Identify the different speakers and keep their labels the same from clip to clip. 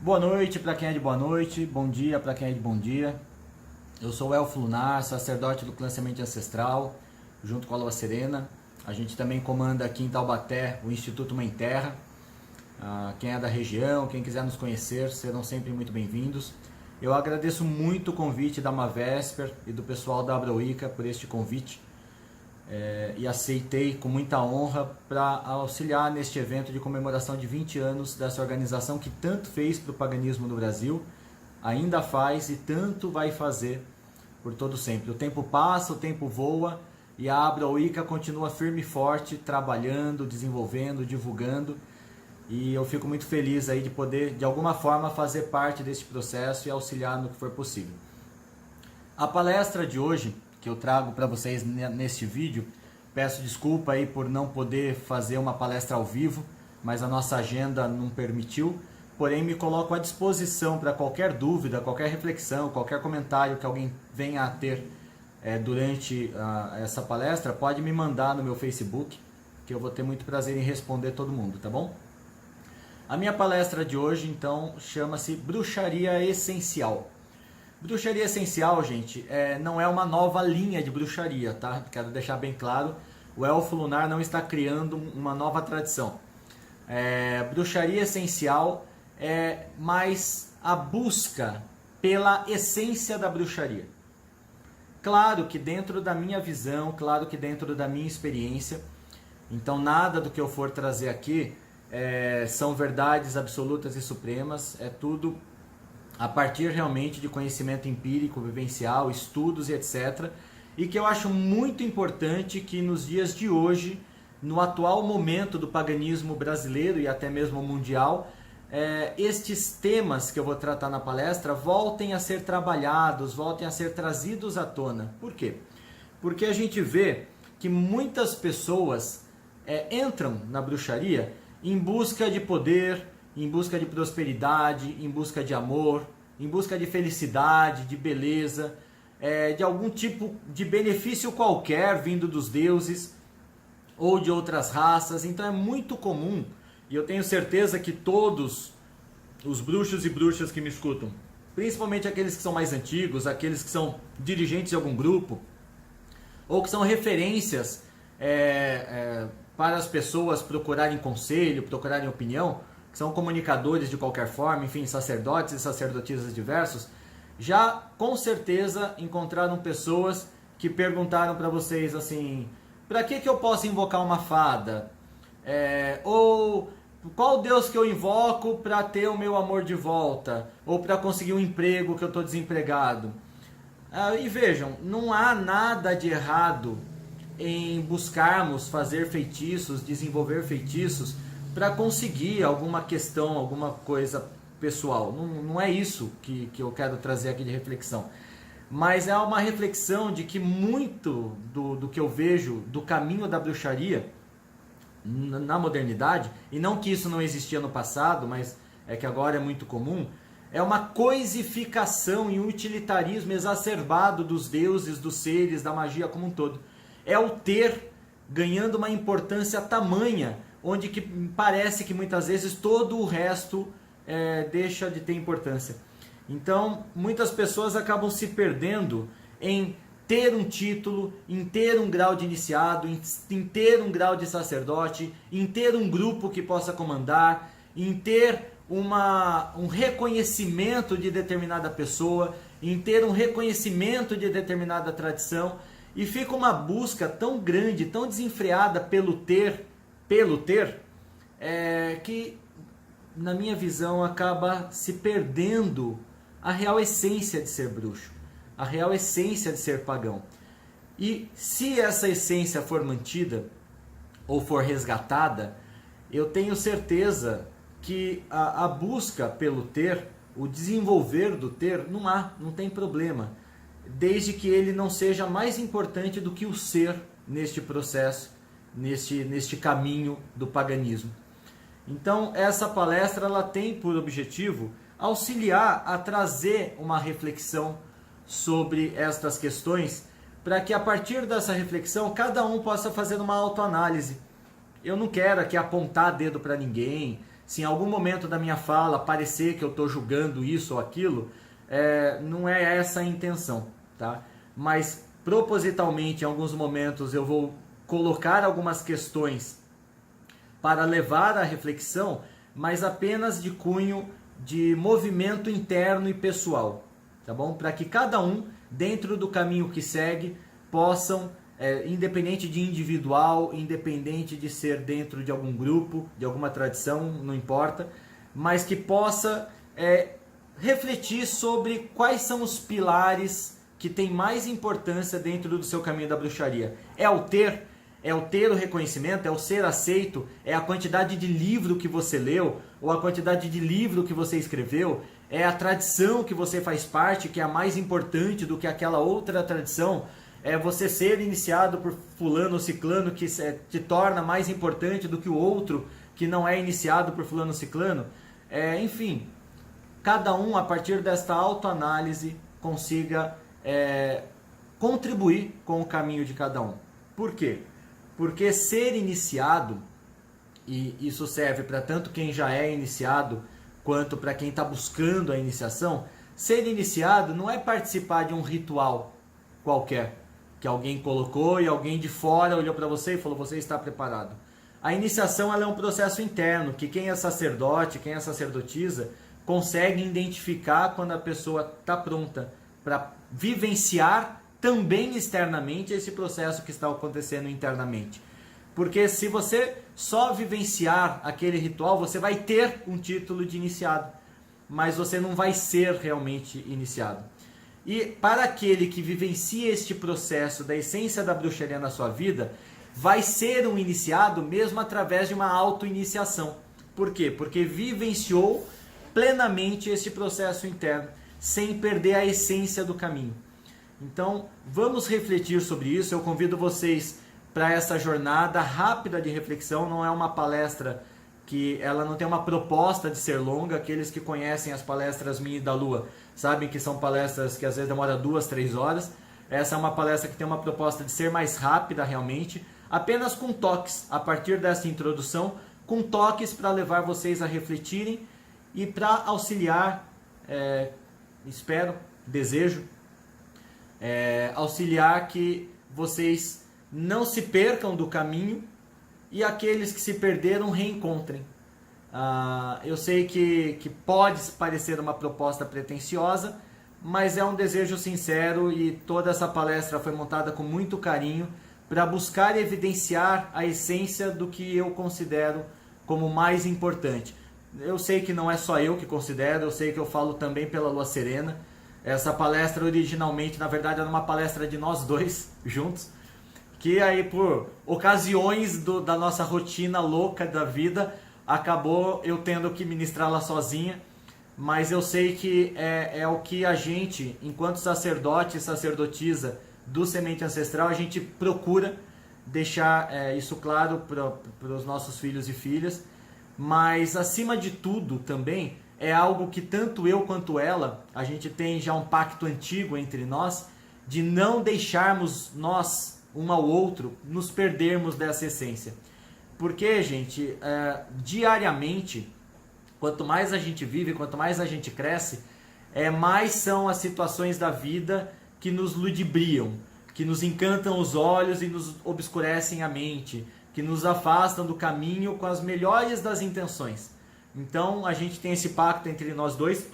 Speaker 1: Boa noite para quem é de boa noite, bom dia para quem é de bom dia. Eu sou o Elfo Lunar, sacerdote do clã Semente Ancestral, junto com a Lua Serena. A gente também comanda aqui em Taubaté o Instituto Mãe Terra. Quem é da região, quem quiser nos conhecer, serão sempre muito bem-vindos. Eu agradeço muito o convite da Mavesper e do pessoal da Abroica por este convite. E aceitei com muita honra para auxiliar neste evento de comemoração de 20 anos dessa organização que tanto fez para o paganismo no Brasil, ainda faz e tanto vai fazer por todo sempre. O tempo passa, o tempo voa e a Abroica continua firme e forte, trabalhando, desenvolvendo, divulgando, e eu fico muito feliz aí de poder, de alguma forma, fazer parte desse processo e auxiliar no que for possível. A palestra de hoje que eu trago para vocês neste vídeo, peço desculpa aí por não poder fazer uma palestra ao vivo, mas a nossa agenda não permitiu, porém me coloco à disposição para qualquer dúvida, qualquer reflexão, qualquer comentário que alguém venha a ter durante essa palestra, pode me mandar no meu Facebook, que eu vou ter muito prazer em responder todo mundo, tá bom? A minha palestra de hoje, então, chama-se Bruxaria Essencial. Bruxaria essencial, gente, não é uma nova linha de bruxaria, tá? Quero deixar bem claro, o Elfo Lunar não está criando uma nova tradição. Bruxaria essencial é mais a busca pela essência da bruxaria. Claro que dentro da minha visão, claro que dentro da minha experiência, então nada do que eu for trazer aqui são verdades absolutas e supremas, é tudo a partir realmente de conhecimento empírico, vivencial, estudos e etc. E que eu acho muito importante que nos dias de hoje, no atual momento do paganismo brasileiro e até mesmo mundial, estes temas que eu vou tratar na palestra voltem a ser trabalhados, voltem a ser trazidos à tona. Por quê? Porque a gente vê que muitas pessoas entram na bruxaria em busca de poder, em busca de prosperidade, em busca de amor, em busca de felicidade, de beleza, de algum tipo de benefício qualquer vindo dos deuses ou de outras raças. Então é muito comum, e eu tenho certeza que todos os bruxos e bruxas que me escutam, principalmente aqueles que são mais antigos, aqueles que são dirigentes de algum grupo, ou que são referências para as pessoas procurarem conselho, procurarem opinião, que são comunicadores de qualquer forma, enfim, sacerdotes e sacerdotisas diversos, já com certeza encontraram pessoas que perguntaram para vocês assim, para que eu posso invocar uma fada? Ou qual Deus que eu invoco para ter o meu amor de volta? Ou para conseguir um emprego que eu estou desempregado? E vejam, não há nada de errado em buscarmos fazer feitiços, desenvolver feitiços para conseguir alguma questão, alguma coisa pessoal. Não é isso que eu quero trazer aqui de reflexão. Mas é uma reflexão de que muito do que eu vejo do caminho da bruxaria na modernidade, e não que isso não existia no passado, mas é que agora é muito comum, é uma coisificação e um utilitarismo exacerbado dos deuses, dos seres, da magia como um todo. É o ter ganhando uma importância tamanha, onde que parece que muitas vezes todo o resto deixa de ter importância. Então, muitas pessoas acabam se perdendo em ter um título, em ter um grau de iniciado, em ter um grau de sacerdote, em ter um grupo que possa comandar, em ter um reconhecimento de determinada pessoa, em ter um reconhecimento de determinada tradição, e fica uma busca tão grande, tão desenfreada pelo ter, que na minha visão acaba se perdendo a real essência de ser bruxo, a real essência de ser pagão. E se essa essência for mantida ou for resgatada, eu tenho certeza que a busca pelo ter, o desenvolver do ter, não tem problema, desde que ele não seja mais importante do que o ser neste processo, neste caminho do paganismo. Então essa palestra ela tem por objetivo auxiliar a trazer uma reflexão sobre estas questões, para que a partir dessa reflexão cada um possa fazer uma autoanálise. Eu não quero aqui apontar dedo para ninguém, Se em algum momento da minha fala parecer que eu estou julgando isso ou aquilo, não é essa a intenção, tá? Mas propositalmente, em alguns momentos, eu vou colocar algumas questões para levar à reflexão, mas apenas de cunho de movimento interno e pessoal, tá bom? Para que cada um, dentro do caminho que segue, possam, independente de individual, independente de ser dentro de algum grupo, de alguma tradição, não importa, mas que possa refletir sobre quais são os pilares que têm mais importância dentro do seu caminho da bruxaria. É o ter o reconhecimento, é o ser aceito, é a quantidade de livro que você leu, ou a quantidade de livro que você escreveu, é a tradição que você faz parte, que é a mais importante do que aquela outra tradição, é você ser iniciado por fulano ou ciclano, que te torna mais importante do que o outro, que não é iniciado por fulano ou ciclano. Enfim, cada um, a partir desta autoanálise, consiga contribuir com o caminho de cada um. Por quê? Porque ser iniciado, e isso serve para tanto quem já é iniciado, quanto para quem está buscando a iniciação, ser iniciado não é participar de um ritual qualquer, que alguém colocou e alguém de fora olhou para você e falou, você está preparado. A iniciação ela é um processo interno, que quem é sacerdote, quem é sacerdotisa, consegue identificar quando a pessoa está pronta para vivenciar também externamente esse processo que está acontecendo internamente. Porque se você só vivenciar aquele ritual, você vai ter um título de iniciado, mas você não vai ser realmente iniciado. E para aquele que vivencia este processo da essência da bruxaria na sua vida, vai ser um iniciado mesmo através de uma auto-iniciação. Por quê? Porque vivenciou plenamente esse processo interno, sem perder a essência do caminho. Então, vamos refletir sobre isso. Eu convido vocês para essa jornada rápida de reflexão. Não é uma palestra que ela não tem uma proposta de ser longa. Aqueles que conhecem as palestras minha e da Lua sabem que são palestras que às vezes demoram 2, 3 horas. Essa é uma palestra que tem uma proposta de ser mais rápida realmente, apenas com toques, a partir dessa introdução, com toques para levar vocês a refletirem e para auxiliar, espero, desejo, auxiliar que vocês não se percam do caminho e aqueles que se perderam reencontrem. Eu sei que pode parecer uma proposta pretensiosa, mas é um desejo sincero e toda essa palestra foi montada com muito carinho para buscar evidenciar a essência do que eu considero como mais importante. Eu sei que não é só eu que considero, eu sei que eu falo também pela Lua Serena. Essa palestra originalmente, na verdade, era uma palestra de nós dois juntos, que aí por ocasiões da nossa rotina louca da vida, acabou eu tendo que ministrá-la sozinha, mas eu sei que é o que a gente, enquanto sacerdote e sacerdotisa do Semente Ancestral, a gente procura deixar isso claro para os nossos filhos e filhas, mas acima de tudo também é algo que tanto eu quanto ela, a gente tem já um pacto antigo entre nós, de não deixarmos nós, um ao outro, nos perdermos dessa essência. Porque, gente, diariamente, quanto mais a gente vive, quanto mais a gente cresce, mais são as situações da vida que nos ludibriam, que nos encantam os olhos e nos obscurecem a mente, que nos afastam do caminho com as melhores das intenções. Então a gente tem esse pacto entre nós dois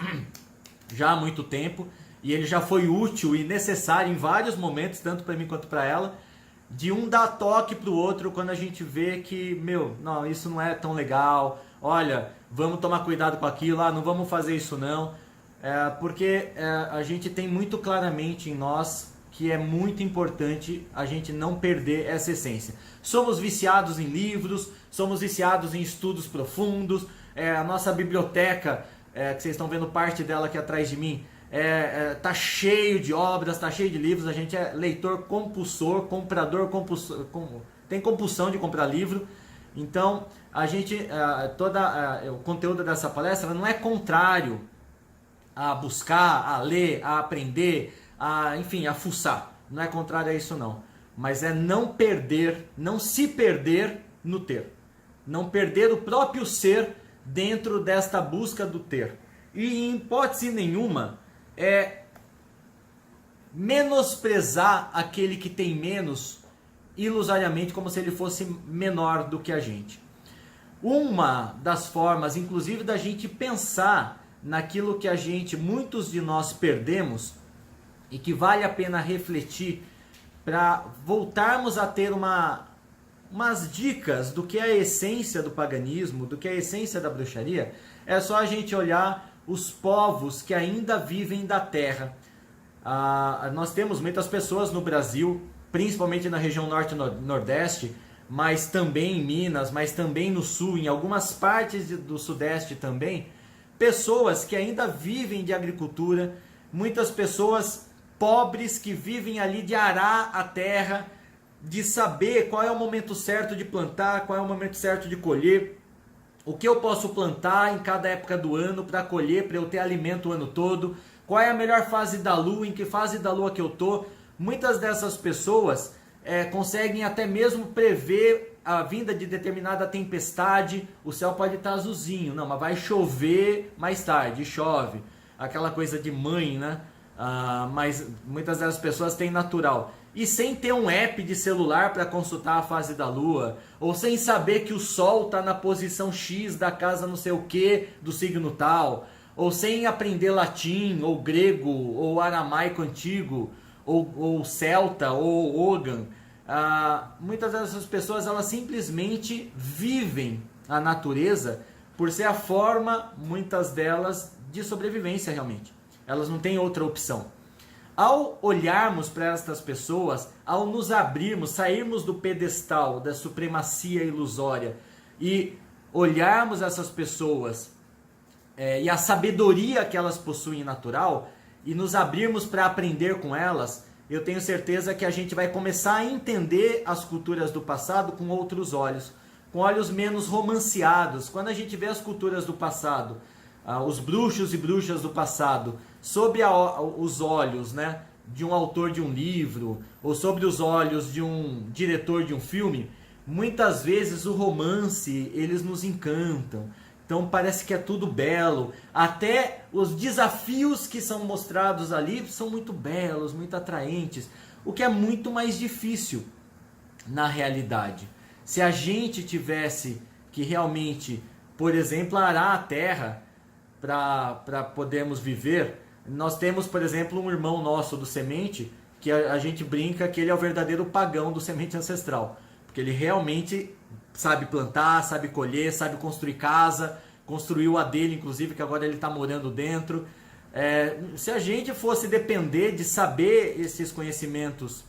Speaker 1: já há muito tempo, e ele já foi útil e necessário em vários momentos, tanto para mim quanto para ela, de um dar toque para o outro quando a gente vê que, não, isso não é tão legal, olha, vamos tomar cuidado com aquilo, não vamos fazer isso não, porque a gente tem muito claramente em nós que é muito importante a gente não perder essa essência. Somos viciados em livros, somos viciados em estudos profundos, a nossa biblioteca, que vocês estão vendo parte dela aqui atrás de mim, tá cheio de obras, tá cheio de livros. A gente é leitor compulsor, comprador compulsor, tem compulsão de comprar livro. Então a gente, o conteúdo dessa palestra não é contrário a buscar, a ler, a aprender, enfim, a fuçar. Não é contrário a isso não, mas é não perder, não se perder no ter, não perder o próprio ser dentro desta busca do ter. E em hipótese nenhuma menosprezar aquele que tem menos ilusoriamente, como se ele fosse menor do que a gente. Uma das formas, inclusive, da gente pensar naquilo que muitos de nós perdemos e que vale a pena refletir para voltarmos a ter umas dicas do que é a essência do paganismo, do que é a essência da bruxaria, é só a gente olhar os povos que ainda vivem da terra. Nós temos muitas pessoas no Brasil, principalmente na região norte e nordeste, mas também em Minas, mas também no sul, em algumas partes do sudeste também, pessoas que ainda vivem de agricultura, muitas pessoas pobres que vivem ali de arar a terra, de saber qual é o momento certo de plantar, qual é o momento certo de colher, o que eu posso plantar em cada época do ano para colher, para eu ter alimento o ano todo, qual é a melhor fase da lua, em que fase da lua que eu estou. Muitas dessas pessoas conseguem até mesmo prever a vinda de determinada tempestade. O céu pode estar azulzinho, não, mas vai chover mais tarde, chove. Aquela coisa de mãe, né? Mas muitas dessas pessoas têm natural. E sem ter um app de celular para consultar a fase da lua, ou sem saber que o sol está na posição X da casa não sei o que, do signo tal, ou sem aprender latim, ou grego, ou aramaico antigo, ou celta, ou ogan. Muitas dessas pessoas, elas simplesmente vivem a natureza por ser a forma, muitas delas, de sobrevivência realmente. Elas não têm outra opção. Ao olharmos para estas pessoas, ao nos abrirmos, sairmos do pedestal da supremacia ilusória e olharmos essas pessoas e a sabedoria que elas possuem natural e nos abrirmos para aprender com elas, eu tenho certeza que a gente vai começar a entender as culturas do passado com outros olhos, com olhos menos romanceados. Quando a gente vê as culturas do passado, os bruxos e bruxas do passado, sob os olhos, né, de um autor de um livro, ou sobre os olhos de um diretor de um filme, muitas vezes o romance, eles nos encantam. Então parece que é tudo belo. Até os desafios que são mostrados ali são muito belos, muito atraentes. O que é muito mais difícil na realidade. Se a gente tivesse que realmente, por exemplo, arar a terra para podermos viver. Nós temos, por exemplo, um irmão nosso do Semente, que a gente brinca que ele é o verdadeiro pagão do Semente Ancestral, porque ele realmente sabe plantar, sabe colher, sabe construir casa, construiu a dele, inclusive, que agora ele está morando dentro. Se a gente fosse depender de saber esses conhecimentos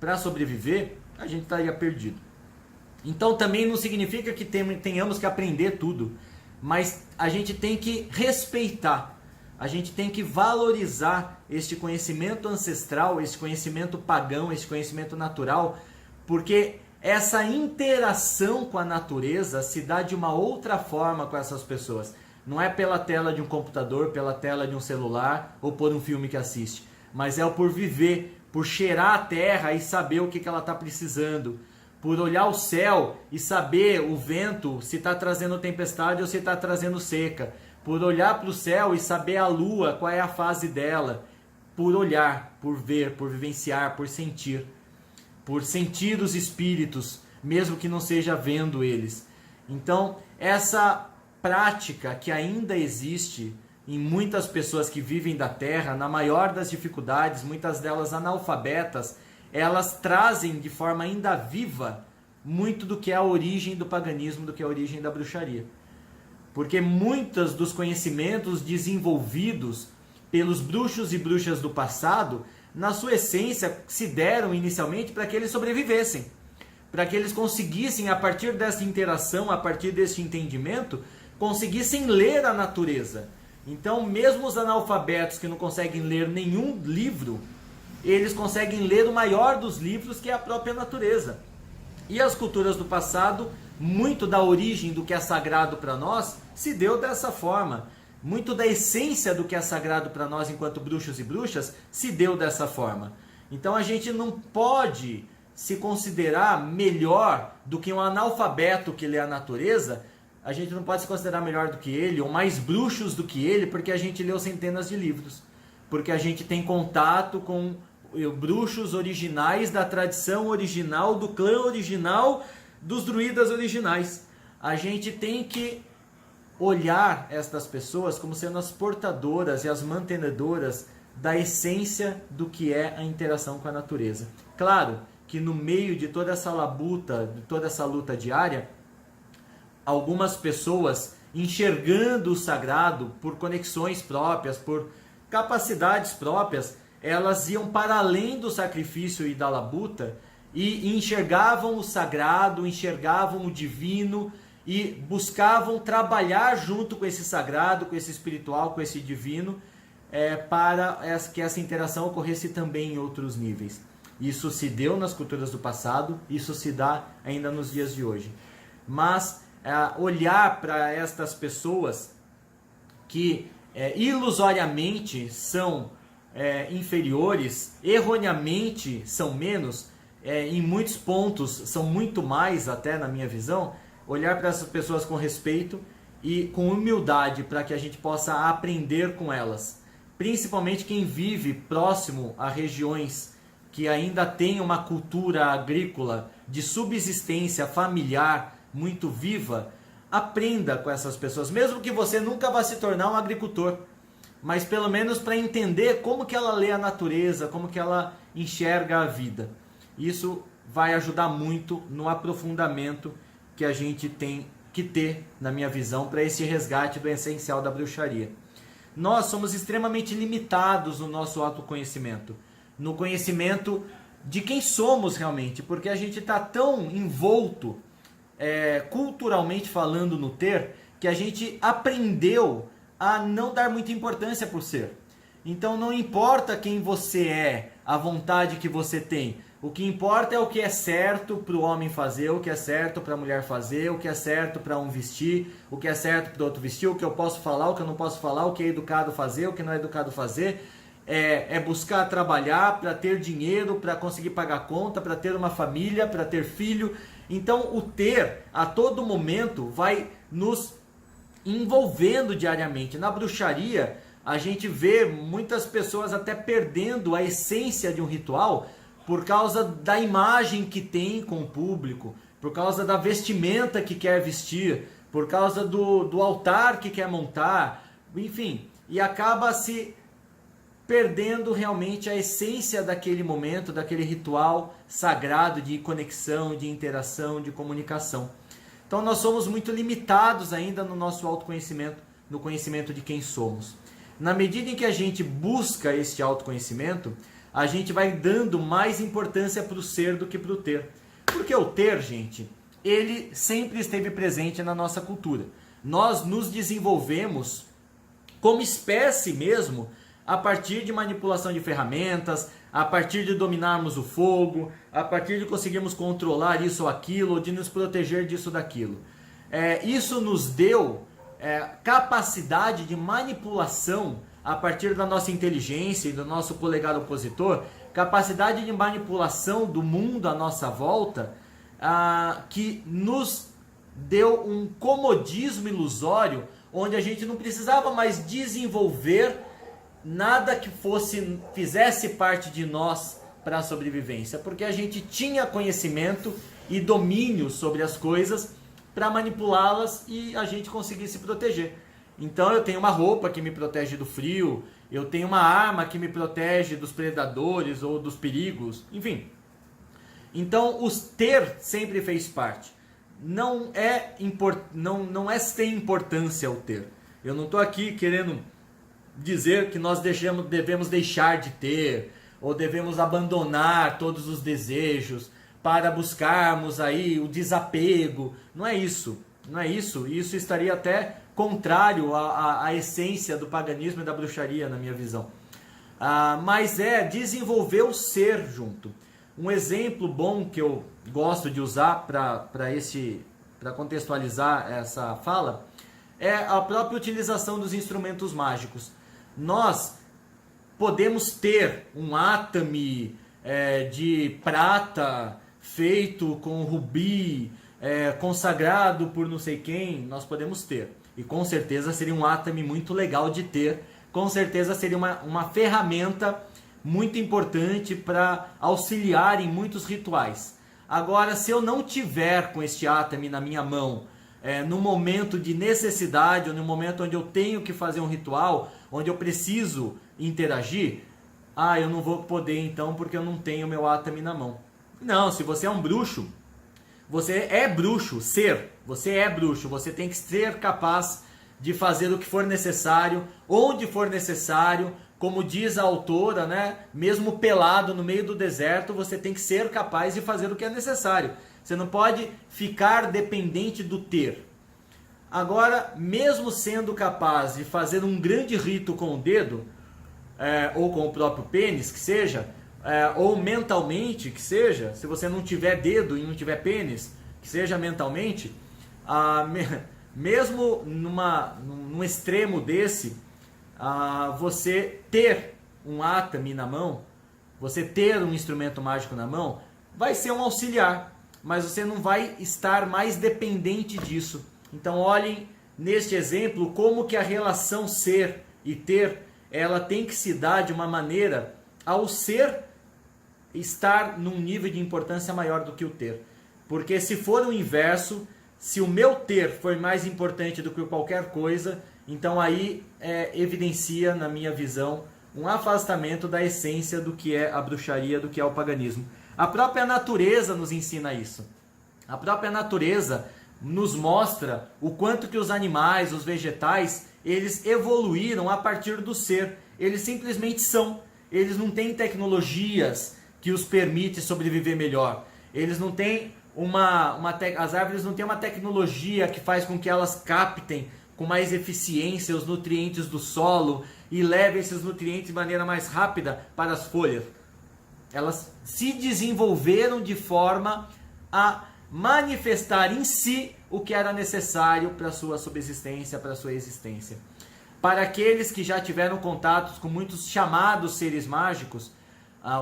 Speaker 1: para sobreviver, a gente estaria perdido. Então também não significa que tenhamos que aprender tudo, mas a gente tem que respeitar, a gente tem que valorizar este conhecimento ancestral, este conhecimento pagão, este conhecimento natural, porque essa interação com a natureza se dá de uma outra forma com essas pessoas. Não é pela tela de um computador, pela tela de um celular ou por um filme que assiste, mas é por viver, por cheirar a terra e saber o que ela está precisando, por olhar o céu e saber o vento se está trazendo tempestade ou se está trazendo seca, por olhar para o céu e saber a lua, qual é a fase dela, por olhar, por ver, por vivenciar, por sentir os espíritos, mesmo que não seja vendo eles. Então, essa prática que ainda existe em muitas pessoas que vivem da terra, na maior das dificuldades, muitas delas analfabetas, elas trazem de forma ainda viva muito do que é a origem do paganismo, do que é a origem da bruxaria. Porque muitos dos conhecimentos desenvolvidos pelos bruxos e bruxas do passado, na sua essência, se deram inicialmente para que eles sobrevivessem, para que eles conseguissem, a partir dessa interação, a partir desse entendimento, conseguissem ler a natureza. Então, mesmo os analfabetos que não conseguem ler nenhum livro, eles conseguem ler o maior dos livros, que é a própria natureza. E as culturas do passado, muito da origem do que é sagrado para nós, se deu dessa forma. Muito da essência do que é sagrado para nós enquanto bruxos e bruxas, se deu dessa forma. Então a gente não pode se considerar melhor do que um analfabeto que lê a natureza, a gente não pode se considerar melhor do que ele, ou mais bruxos do que ele, porque a gente leu centenas de livros. Porque a gente tem contato com bruxos originais, da tradição original, do clã original, dos druidas originais. A gente tem que olhar estas pessoas como sendo as portadoras e as mantenedoras da essência do que é a interação com a natureza. Claro que no meio de toda essa labuta, de toda essa luta diária, algumas pessoas, enxergando o sagrado por conexões próprias, por capacidades próprias, elas iam para além do sacrifício e da labuta e enxergavam o sagrado, enxergavam o divino e buscavam trabalhar junto com esse sagrado, com esse espiritual, com esse divino, para que essa interação ocorresse também em outros níveis. Isso se deu nas culturas do passado, isso se dá ainda nos dias de hoje. Mas olhar para estas pessoas que ilusoriamente são inferiores, erroneamente são menos, em muitos pontos são muito mais, até na minha visão, olhar para essas pessoas com respeito e com humildade para que a gente possa aprender com elas. Principalmente quem vive próximo a regiões que ainda tem uma cultura agrícola de subsistência familiar muito viva, aprenda com essas pessoas, mesmo que você nunca vá se tornar um agricultor, mas pelo menos para entender como que ela lê a natureza, como que ela enxerga a vida. Isso vai ajudar muito no aprofundamento que a gente tem que ter, na minha visão, para esse resgate do essencial da bruxaria. Nós somos extremamente limitados no nosso autoconhecimento, no conhecimento de quem somos realmente, porque a gente está tão envolto, culturalmente falando, no ter, que a gente aprendeu a não dar muita importância por ser. Então não importa quem você é, a vontade que você tem, o que importa é o que é certo para o homem fazer, o que é certo para a mulher fazer, o que é certo para um vestir, o que é certo para o outro vestir, o que eu posso falar, o que eu não posso falar, o que é educado fazer, o que não é educado fazer. É buscar trabalhar para ter dinheiro, para conseguir pagar conta, para ter uma família, para ter filho. Então o ter a todo momento vai nos envolvendo diariamente. Na bruxaria a gente vê muitas pessoas até perdendo a essência de um ritual por causa da imagem que tem com o público, por causa da vestimenta que quer vestir, por causa do altar que quer montar, enfim, e acaba se perdendo realmente a essência daquele momento, daquele ritual sagrado de conexão, de interação, de comunicação. Então nós somos muito limitados ainda no nosso autoconhecimento, no conhecimento de quem somos. Na medida em que a gente busca este autoconhecimento, a gente vai dando mais importância para o ser do que para o ter. Porque o ter, gente, ele sempre esteve presente na nossa cultura. Nós nos desenvolvemos como espécie mesmo, a partir de manipulação de ferramentas, a partir de dominarmos o fogo, a partir de conseguirmos controlar isso ou aquilo, ou de nos proteger disso ou daquilo. Isso nos deu capacidade de manipulação a partir da nossa inteligência e do nosso polegar opositor, capacidade de manipulação do mundo à nossa volta, que nos deu um comodismo ilusório, onde a gente não precisava mais desenvolver nada que fizesse parte de nós para a sobrevivência, porque a gente tinha conhecimento e domínio sobre as coisas para manipulá-las e a gente conseguir se proteger. Então eu tenho uma roupa que me protege do frio, eu tenho uma arma que me protege dos predadores ou dos perigos, enfim. Então o ter sempre fez parte. Não é sem importância o ter. Eu não estou aqui querendo dizer que nós devemos deixar de ter, ou devemos abandonar todos os desejos para buscarmos aí o desapego. Não é isso. Não é isso. Isso estaria até contrário à essência do paganismo e da bruxaria, na minha visão. Mas desenvolver o ser junto. Um exemplo bom que eu gosto de usar para contextualizar essa fala é a própria utilização dos instrumentos mágicos. Nós podemos ter um átame de prata feito com rubi, consagrado por não sei quem, nós podemos ter. E com certeza seria um Atami muito legal de ter. Com certeza seria uma ferramenta muito importante para auxiliar em muitos rituais. Agora, se eu não tiver com este Atami na minha mão, no momento de necessidade, ou no momento onde eu tenho que fazer um ritual, onde eu preciso interagir, eu não vou poder então porque eu não tenho meu Atami na mão. Não, se você é um bruxo, você é bruxo, você é bruxo, você tem que ser capaz de fazer o que for necessário, onde for necessário, como diz a autora, né? Mesmo pelado no meio do deserto, você tem que ser capaz de fazer o que é necessário. Você não pode ficar dependente do ter. Agora, mesmo sendo capaz de fazer um grande rito com o dedo, ou com o próprio pênis, que seja, ou mentalmente, que seja, se você não tiver dedo e não tiver pênis, que seja mentalmente, mesmo num extremo desse, você ter um Atami na mão, você ter um instrumento mágico na mão, vai ser um auxiliar, mas você não vai estar mais dependente disso. Então olhem neste exemplo como que a relação ser e ter, ela tem que se dar de uma maneira ao ser estar num nível de importância maior do que o ter. Porque se for o inverso, se o meu ter for mais importante do que qualquer coisa, então aí evidencia, na minha visão, um afastamento da essência do que é a bruxaria, do que é o paganismo. A própria natureza nos ensina isso. A própria natureza nos mostra o quanto que os animais, os vegetais, eles evoluíram a partir do ser. Eles simplesmente são. Eles não têm tecnologias que os permite sobreviver melhor. Eles não têm as árvores não têm uma tecnologia que faz com que elas captem com mais eficiência os nutrientes do solo e levem esses nutrientes de maneira mais rápida para as folhas. Elas se desenvolveram de forma a manifestar em si o que era necessário para a sua subsistência, para a sua existência. Para aqueles que já tiveram contatos com muitos chamados seres mágicos,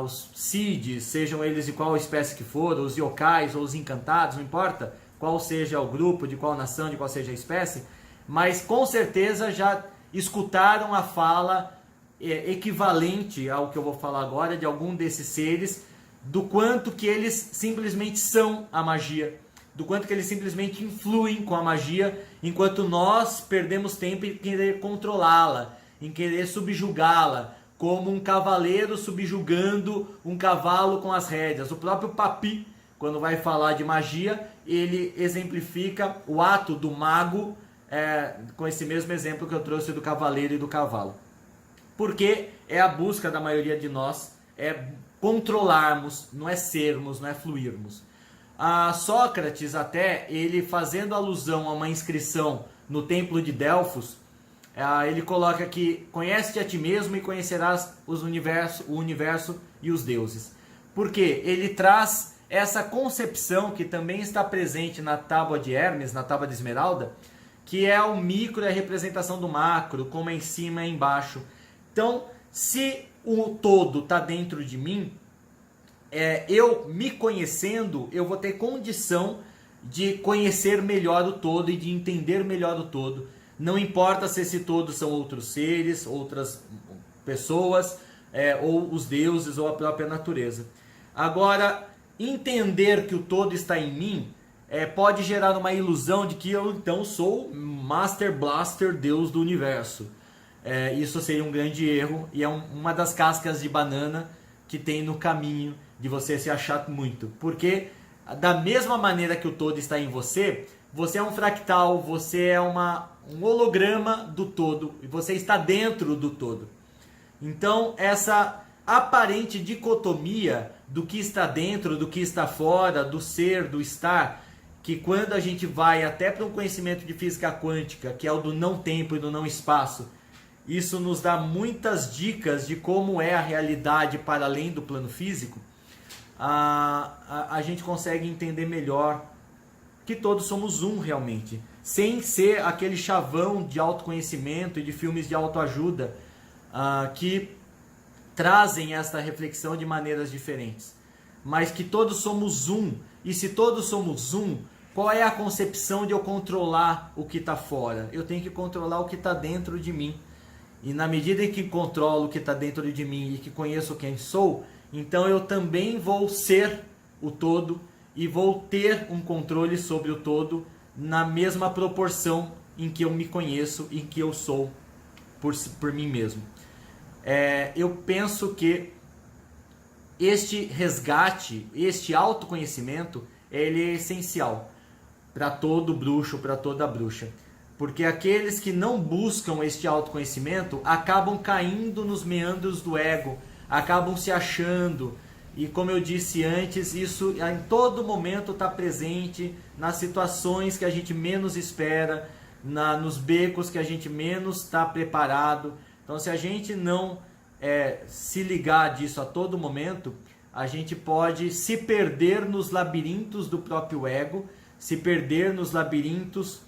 Speaker 1: os Siddhis, sejam eles de qual espécie que for, os yokais ou os encantados, não importa qual seja o grupo, de qual nação, de qual seja a espécie, mas com certeza já escutaram a fala equivalente ao que eu vou falar agora, de algum desses seres, do quanto que eles simplesmente são a magia, do quanto que eles simplesmente influem com a magia, enquanto nós perdemos tempo em querer controlá-la, em querer subjugá-la, como um cavaleiro subjugando um cavalo com as rédeas. O próprio Papi, quando vai falar de magia, ele exemplifica o ato do mago com esse mesmo exemplo que eu trouxe do cavaleiro e do cavalo. Porque é a busca da maioria de nós, é controlarmos, não é sermos, não é fluirmos. Sócrates até, ele fazendo alusão a uma inscrição no templo de Delfos, ele coloca que conhece-te a ti mesmo e conhecerás o universo e os deuses. Porque ele traz essa concepção que também está presente na tábua de Hermes, na tábua de Esmeralda, que é o micro, é a representação do macro, como é em cima e embaixo. Então, se o todo está dentro de mim, eu me conhecendo, eu vou ter condição de conhecer melhor o todo e de entender melhor o todo. Não importa se esse todo são outros seres, outras pessoas, ou os deuses, ou a própria natureza. Agora, entender que o todo está em mim pode gerar uma ilusão de que eu então sou Master Blaster, Deus do universo. Isso seria um grande erro e é uma das cascas de banana que tem no caminho de você se achar muito. Porque da mesma maneira que o todo está em você, você é um fractal, você é um holograma do todo e você está dentro do todo. Então essa aparente dicotomia do que está dentro, do que está fora, do ser, do estar, que quando a gente vai até para um conhecimento de física quântica, que é o do não tempo e do não espaço, isso nos dá muitas dicas de como é a realidade para além do plano físico. A gente consegue entender melhor que todos somos um realmente, sem ser aquele chavão de autoconhecimento e de filmes de autoajuda que trazem esta reflexão de maneiras diferentes, mas que todos somos um, e se todos somos um, Qual é a concepção de eu controlar o que está fora? Eu tenho que controlar o que está dentro de mim. E na medida em que controlo o que está dentro de mim e que conheço quem sou, então eu também vou ser o todo e vou ter um controle sobre o todo na mesma proporção em que eu me conheço e que eu sou por mim mesmo. Eu penso que este resgate, este autoconhecimento, ele é essencial para todo bruxo, para toda bruxa. Porque aqueles que não buscam este autoconhecimento acabam caindo nos meandros do ego, acabam se achando. E como eu disse antes, isso em todo momento está presente nas situações que a gente menos espera, nos becos que a gente menos está preparado. Então, se a gente não se ligar disso a todo momento, a gente pode se perder nos labirintos do próprio ego, se perder nos labirintos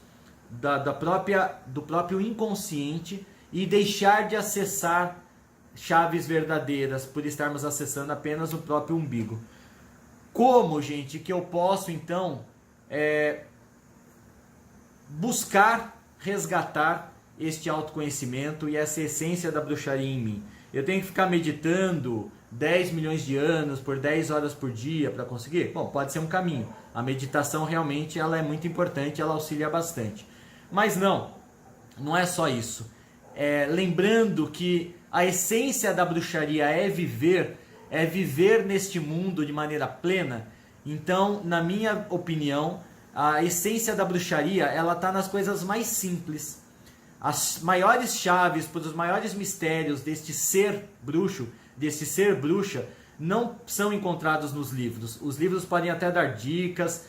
Speaker 1: do próprio inconsciente e deixar de acessar chaves verdadeiras por estarmos acessando apenas o próprio umbigo. Como, gente, que eu posso então buscar resgatar este autoconhecimento e essa essência da bruxaria em mim? Eu tenho que ficar meditando 10 milhões de anos por 10 horas por dia para conseguir? Bom, pode ser um caminho. A meditação realmente ela é muito importante, ela auxilia bastante. Mas não é só isso. Lembrando que a essência da bruxaria é viver neste mundo de maneira plena. Então, na minha opinião, a essência da bruxaria ela está nas coisas mais simples. As maiores chaves para os maiores mistérios deste ser bruxo, deste ser bruxa, não são encontrados nos livros. Os livros podem até dar dicas,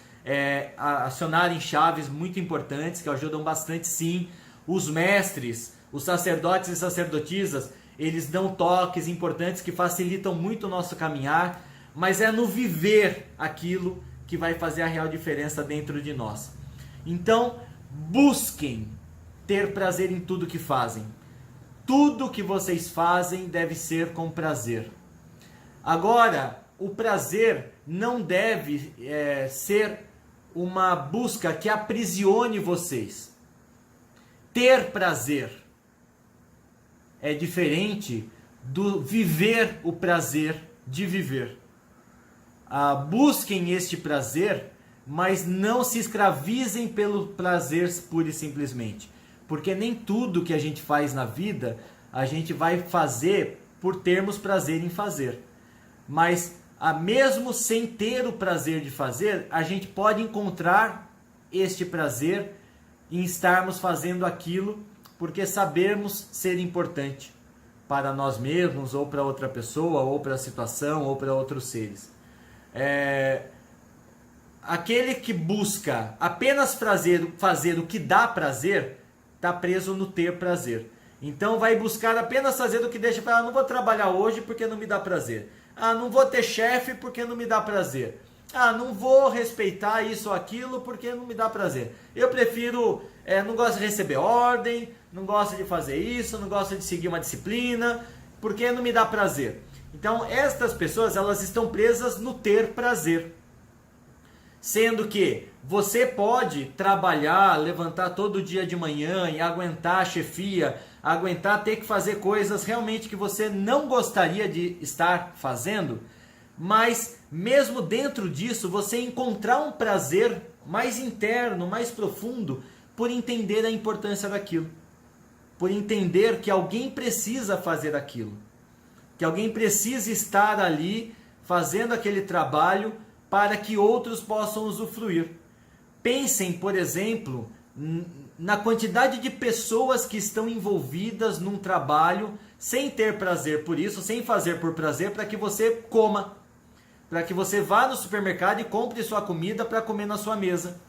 Speaker 1: acionarem chaves muito importantes que ajudam bastante, sim. Os mestres, os sacerdotes e sacerdotisas, eles dão toques importantes que facilitam muito o nosso caminhar, mas é no viver aquilo que vai fazer a real diferença dentro de nós. Então, busquem ter prazer em tudo que fazem. Tudo que vocês fazem deve ser com prazer. Agora, o prazer não deve ser uma busca que aprisione vocês. Ter prazer é diferente do viver o prazer de viver. Busquem este prazer, mas não se escravizem pelo prazer pura e simplesmente. Porque nem tudo que a gente faz na vida, a gente vai fazer por termos prazer em fazer. Mas, mesmo sem ter o prazer de fazer, a gente pode encontrar este prazer em estarmos fazendo aquilo porque sabemos ser importante para nós mesmos, ou para outra pessoa, ou para a situação, ou para outros seres. Aquele que busca apenas fazer o que dá prazer, está preso no ter prazer. Então vai buscar apenas fazer o que deixa para não vou trabalhar hoje porque não me dá prazer. Não vou ter chefe porque não me dá prazer. Não vou respeitar isso ou aquilo porque não me dá prazer. Eu prefiro, não gosto de receber ordem, não gosto de fazer isso, não gosto de seguir uma disciplina, porque não me dá prazer. Então estas pessoas, elas estão presas no ter prazer. Sendo que você pode trabalhar, levantar todo dia de manhã e aguentar a chefia, aguentar ter que fazer coisas realmente que você não gostaria de estar fazendo, mas mesmo dentro disso você encontrar um prazer mais interno, mais profundo, por entender a importância daquilo, por entender que alguém precisa fazer aquilo, que alguém precisa estar ali fazendo aquele trabalho para que outros possam usufruir. Pensem, por exemplo, na quantidade de pessoas que estão envolvidas num trabalho sem ter prazer por isso, sem fazer por prazer, para que você coma, para que você vá no supermercado e compre sua comida para comer na sua mesa,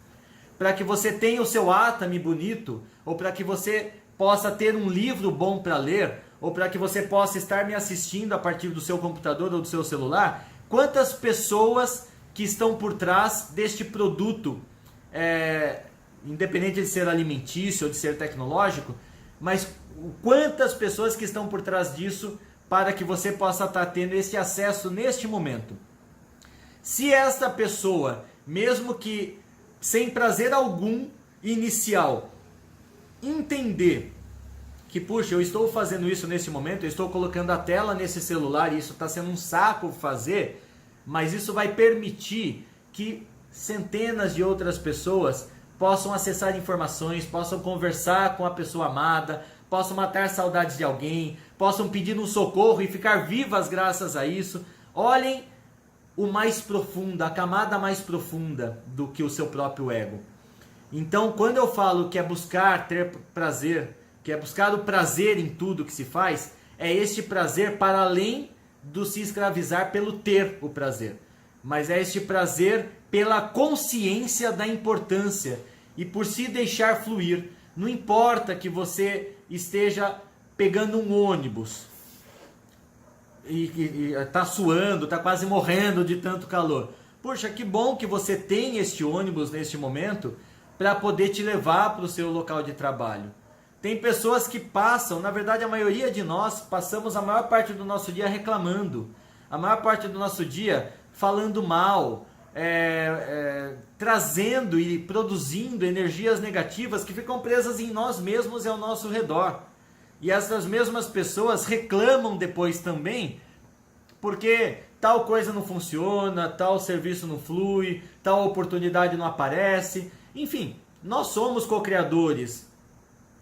Speaker 1: para que você tenha o seu Atami bonito, ou para que você possa ter um livro bom para ler, ou para que você possa estar me assistindo a partir do seu computador ou do seu celular. Quantas pessoas que estão por trás deste produto, independente de ser alimentício ou de ser tecnológico, mas quantas pessoas que estão por trás disso para que você possa estar tendo esse acesso neste momento. Se esta pessoa, mesmo que sem prazer algum inicial, entender que, puxa, eu estou fazendo isso nesse momento, eu estou colocando a tela nesse celular e isso está sendo um saco fazer, mas isso vai permitir que centenas de outras pessoas possam acessar informações, possam conversar com a pessoa amada, possam matar saudades de alguém, possam pedir um socorro e ficar vivas graças a isso. Olhem o mais profundo, a camada mais profunda do que o seu próprio ego. Então, quando eu falo que é buscar ter prazer, que é buscar o prazer em tudo que se faz, é este prazer para além do se escravizar pelo ter o prazer. Mas é este prazer pela consciência da importância e por se deixar fluir. Não importa que você esteja pegando um ônibus e está suando, está quase morrendo de tanto calor. Poxa, que bom que você tem este ônibus neste momento para poder te levar para o seu local de trabalho. Tem pessoas que passam, na verdade a maioria de nós passamos a maior parte do nosso dia reclamando, a maior parte do nosso dia falando mal, trazendo e produzindo energias negativas que ficam presas em nós mesmos e ao nosso redor. E essas mesmas pessoas reclamam depois também porque tal coisa não funciona, tal serviço não flui, tal oportunidade não aparece. Enfim, nós somos co-criadores,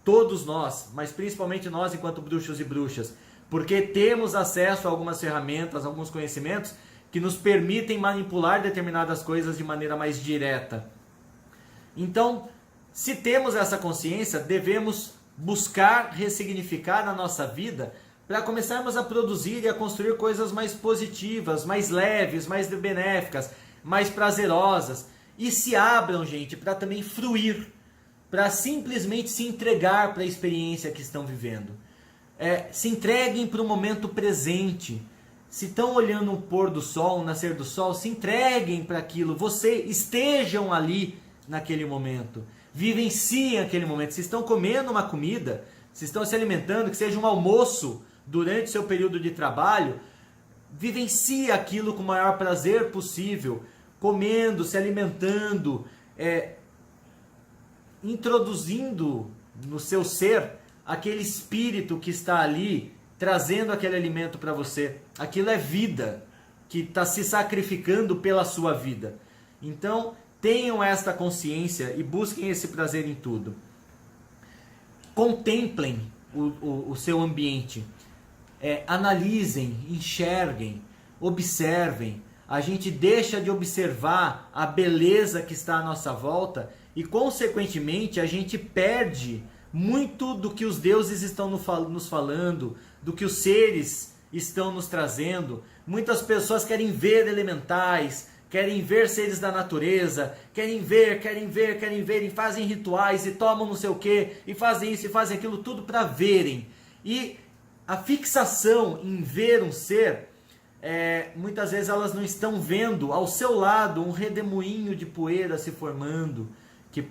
Speaker 1: todos nós, mas principalmente nós enquanto bruxos e bruxas, porque temos acesso a algumas ferramentas, a alguns conhecimentos que nos permitem manipular determinadas coisas de maneira mais direta. Então, se temos essa consciência, devemos buscar ressignificar na nossa vida para começarmos a produzir e a construir coisas mais positivas, mais leves, mais benéficas, mais prazerosas. E se abram, gente, para também fruir, para simplesmente se entregar para a experiência que estão vivendo. Se entreguem para o momento presente. Se estão olhando o pôr do sol, o nascer do sol, se entreguem para aquilo. Estejam ali naquele momento. Vivenciem aquele momento. Se estão comendo uma comida, se estão se alimentando, que seja um almoço durante seu período de trabalho, vivencie aquilo com o maior prazer possível, comendo, se alimentando, introduzindo no seu ser aquele espírito que está ali, trazendo aquele alimento para você. Aquilo é vida, que está se sacrificando pela sua vida. Então, tenham esta consciência e busquem esse prazer em tudo. Contemplem o seu ambiente. Analisem, enxerguem, observem. A gente deixa de observar a beleza que está à nossa volta e, consequentemente, a gente perde muito do que os deuses estão nos falando, do que os seres estão nos trazendo. Muitas pessoas querem ver elementais, querem ver seres da natureza, querem ver, e fazem rituais e tomam não sei o que, e fazem isso e fazem aquilo tudo para verem. E a fixação em ver um ser, muitas vezes elas não estão vendo ao seu lado um redemoinho de poeira se formando, que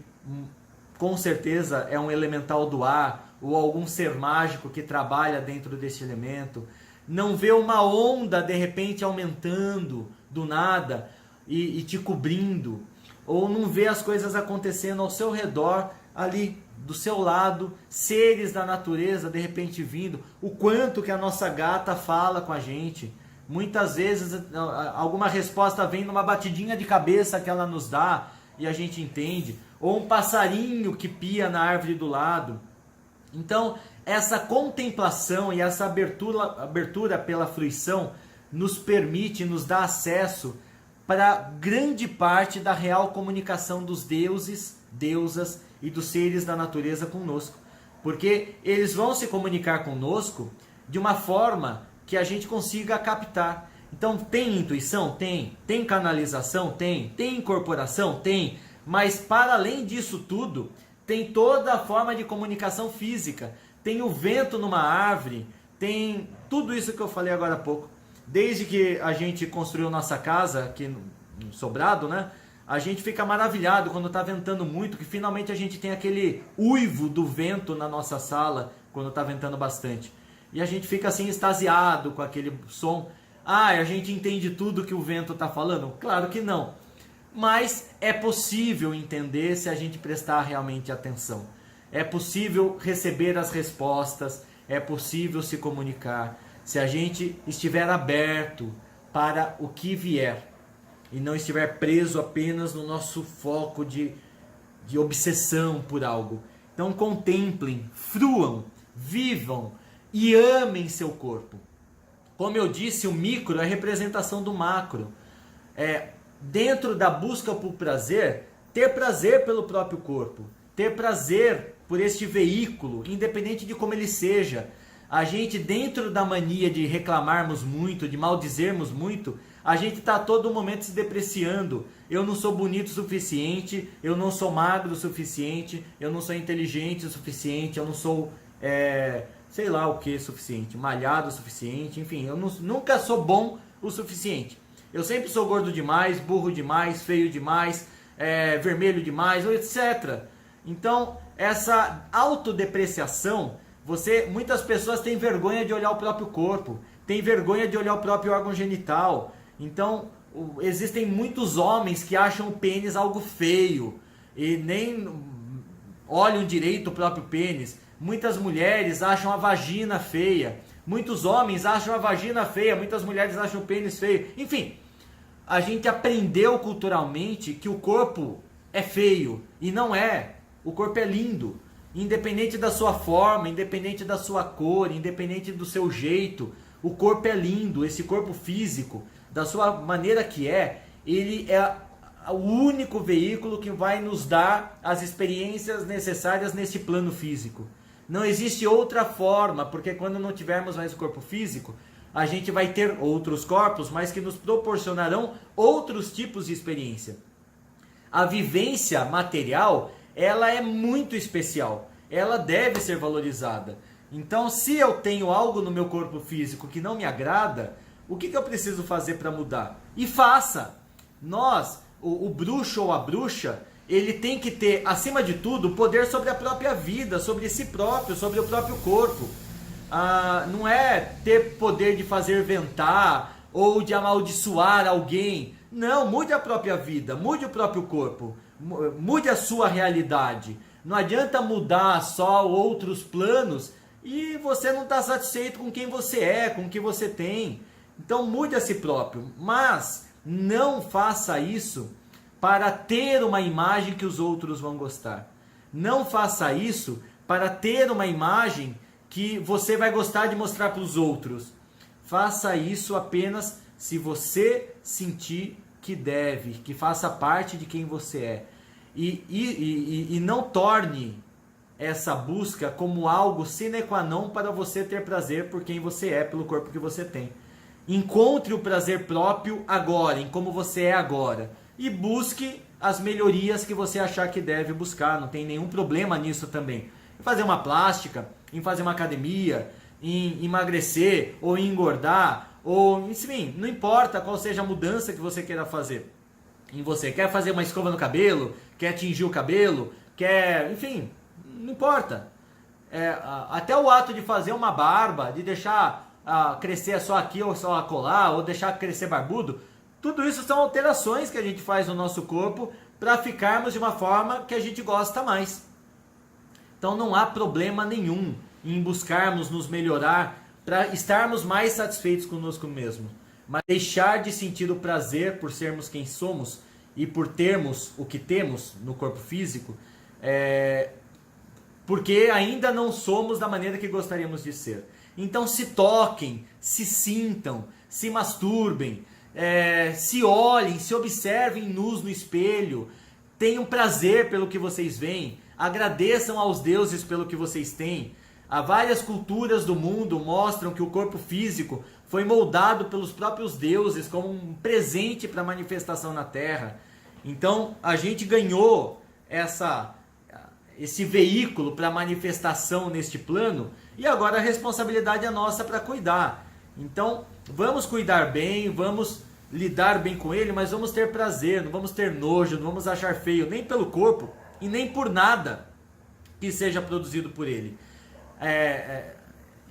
Speaker 1: com certeza é um elemental do ar, ou algum ser mágico que trabalha dentro deste elemento. Não vê uma onda de repente aumentando do nada e te cobrindo, ou não vê as coisas acontecendo ao seu redor, ali do seu lado, seres da natureza de repente vindo. O quanto que a nossa gata fala com a gente. Muitas vezes alguma resposta vem numa batidinha de cabeça que ela nos dá e a gente entende, ou um passarinho que pia na árvore do lado. Então, essa contemplação e essa abertura pela fruição nos permite, nos dá acesso para grande parte da real comunicação dos deuses, deusas e dos seres da natureza conosco. Porque eles vão se comunicar conosco de uma forma que a gente consiga captar. Então, tem intuição? Tem. Tem canalização? Tem. Tem incorporação? Tem. Mas, para além disso tudo, tem toda a forma de comunicação física. Tem o vento numa árvore, tem tudo isso que eu falei agora há pouco. Desde que a gente construiu nossa casa aqui no Sobrado, né? A gente fica maravilhado quando está ventando muito, que finalmente a gente tem aquele uivo do vento na nossa sala, quando está ventando bastante. E a gente fica assim extasiado com aquele som. A gente entende tudo que o vento está falando? Claro que não. Mas é possível entender se a gente prestar realmente atenção. É possível receber as respostas, é possível se comunicar, se a gente estiver aberto para o que vier e não estiver preso apenas no nosso foco de obsessão por algo. Então contemplem, fruam, vivam e amem seu corpo. Como eu disse, o micro é a representação do macro. Dentro da busca por prazer, ter prazer pelo próprio corpo, ter prazer por este veículo, independente de como ele seja. A gente, dentro da mania de reclamarmos muito, de maldizermos muito, a gente está a todo momento se depreciando. Eu não sou bonito o suficiente, eu não sou magro o suficiente, eu não sou inteligente o suficiente, eu não sou, sei lá o que suficiente, malhado o suficiente, enfim, eu nunca sou bom o suficiente. Eu sempre sou gordo demais, burro demais, feio demais, vermelho demais, etc. Então, essa autodepreciação, muitas pessoas têm vergonha de olhar o próprio corpo, têm vergonha de olhar o próprio órgão genital. Então, existem muitos homens que acham o pênis algo feio e nem olham direito o próprio pênis. Muitas mulheres acham a vagina feia. Muitos homens acham a vagina feia, muitas mulheres acham o pênis feio. Enfim, a gente aprendeu culturalmente que o corpo é feio e não é. O corpo é lindo. Independente da sua forma, independente da sua cor, independente do seu jeito, o corpo é lindo. Esse corpo físico, da sua maneira que ele é o único veículo que vai nos dar as experiências necessárias nesse plano físico. Não existe outra forma, porque quando não tivermos mais o corpo físico, a gente vai ter outros corpos, mas que nos proporcionarão outros tipos de experiência. A vivência material, ela é muito especial. Ela deve ser valorizada. Então, se eu tenho algo no meu corpo físico que não me agrada, o que eu preciso fazer para mudar? E faça! O bruxo ou a bruxa, ele tem que ter, acima de tudo, poder sobre a própria vida, sobre si próprio, sobre o próprio corpo. Não é ter poder de fazer ventar ou de amaldiçoar alguém. Não, mude a própria vida, mude o próprio corpo, mude a sua realidade. Não adianta mudar só outros planos e você não está satisfeito com quem você é, com o que você tem. Então mude a si próprio, mas não faça isso para ter uma imagem que os outros vão gostar. Não faça isso para ter uma imagem que você vai gostar de mostrar para os outros. Faça isso apenas se você sentir que deve, que faça parte de quem você é. E não torne essa busca como algo sine qua non para você ter prazer por quem você é, pelo corpo que você tem. Encontre o prazer próprio agora, em como você é agora. E busque as melhorias que você achar que deve buscar. Não tem nenhum problema nisso também. Em fazer uma plástica, em fazer uma academia, em emagrecer ou em engordar, ou enfim, não importa qual seja a mudança que você queira fazer em você. Quer fazer uma escova no cabelo? Quer tingir o cabelo? Enfim, não importa. Até o ato de fazer uma barba, de deixar crescer só aqui ou só acolá, ou deixar crescer barbudo, tudo isso são alterações que a gente faz no nosso corpo para ficarmos de uma forma que a gente gosta mais. Então não há problema nenhum em buscarmos nos melhorar para estarmos mais satisfeitos conosco mesmo. Mas deixar de sentir o prazer por sermos quem somos e por termos o que temos no corpo físico, porque ainda não somos da maneira que gostaríamos de ser. Então se toquem, se sintam, se masturbem, se olhem, se observem nus no espelho, tenham prazer pelo que vocês veem, agradeçam aos deuses pelo que vocês têm. Há várias culturas do mundo mostram que o corpo físico foi moldado pelos próprios deuses como um presente para a manifestação na Terra. Então a gente ganhou esse veículo para manifestação neste plano e agora a responsabilidade é nossa para cuidar. Então vamos cuidar bem, vamos lidar bem com ele, mas vamos ter prazer, não vamos ter nojo, não vamos achar feio nem pelo corpo e nem por nada que seja produzido por ele.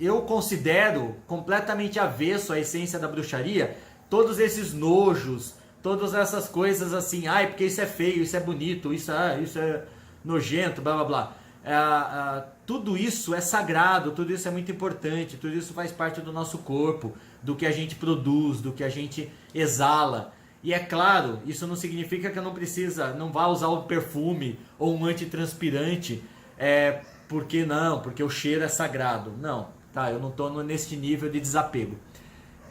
Speaker 1: Eu considero completamente avesso à essência da bruxaria todos esses nojos, todas essas coisas assim, ai, porque isso é feio, isso é bonito, isso é nojento, blá blá blá. Tudo isso é sagrado, tudo isso é muito importante, tudo isso faz parte do nosso corpo, do que a gente produz, do que a gente exala. E é claro, isso não significa que eu não vá usar um perfume ou um antitranspirante, porque não, porque o cheiro é sagrado. Não, tá, eu não estou nesse nível de desapego.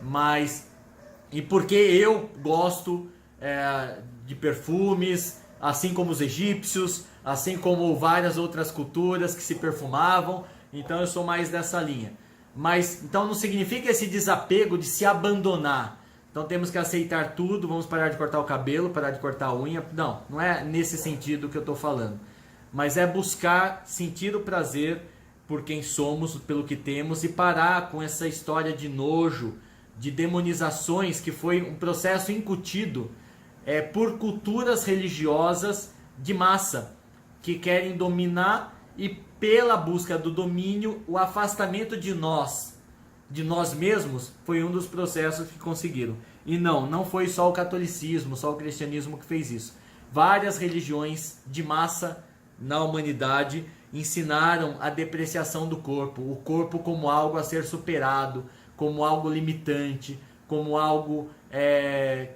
Speaker 1: Mas, e porque eu gosto de perfumes, assim como os egípcios, assim como várias outras culturas que se perfumavam, então eu sou mais dessa linha. Mas, então não significa esse desapego de se abandonar. Então temos que aceitar tudo, vamos parar de cortar o cabelo, parar de cortar a unha. Não é nesse sentido que eu estou falando. Mas é buscar sentir o prazer por quem somos, pelo que temos, e parar com essa história de nojo, de demonizações, que foi um processo incutido por culturas religiosas de massa, que querem dominar, e pela busca do domínio, o afastamento de nós mesmos, foi um dos processos que conseguiram. E não foi só o catolicismo, só o cristianismo que fez isso. Várias religiões de massa na humanidade ensinaram a depreciação do corpo, o corpo como algo a ser superado, como algo limitante, como algo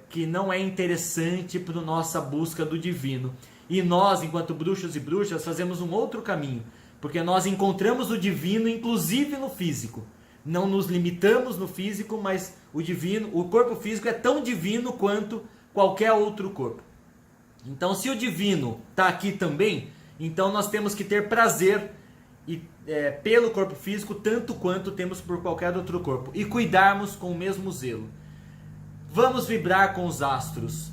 Speaker 1: que não é interessante para a nossa busca do divino. E nós, enquanto bruxos e bruxas, fazemos um outro caminho, porque nós encontramos o divino inclusive no físico. Não nos limitamos no físico, mas o corpo físico é tão divino quanto qualquer outro corpo. Então, se o divino está aqui também, então nós temos que ter prazer pelo corpo físico tanto quanto temos por qualquer outro corpo, e cuidarmos com o mesmo zelo. Vamos vibrar com os astros.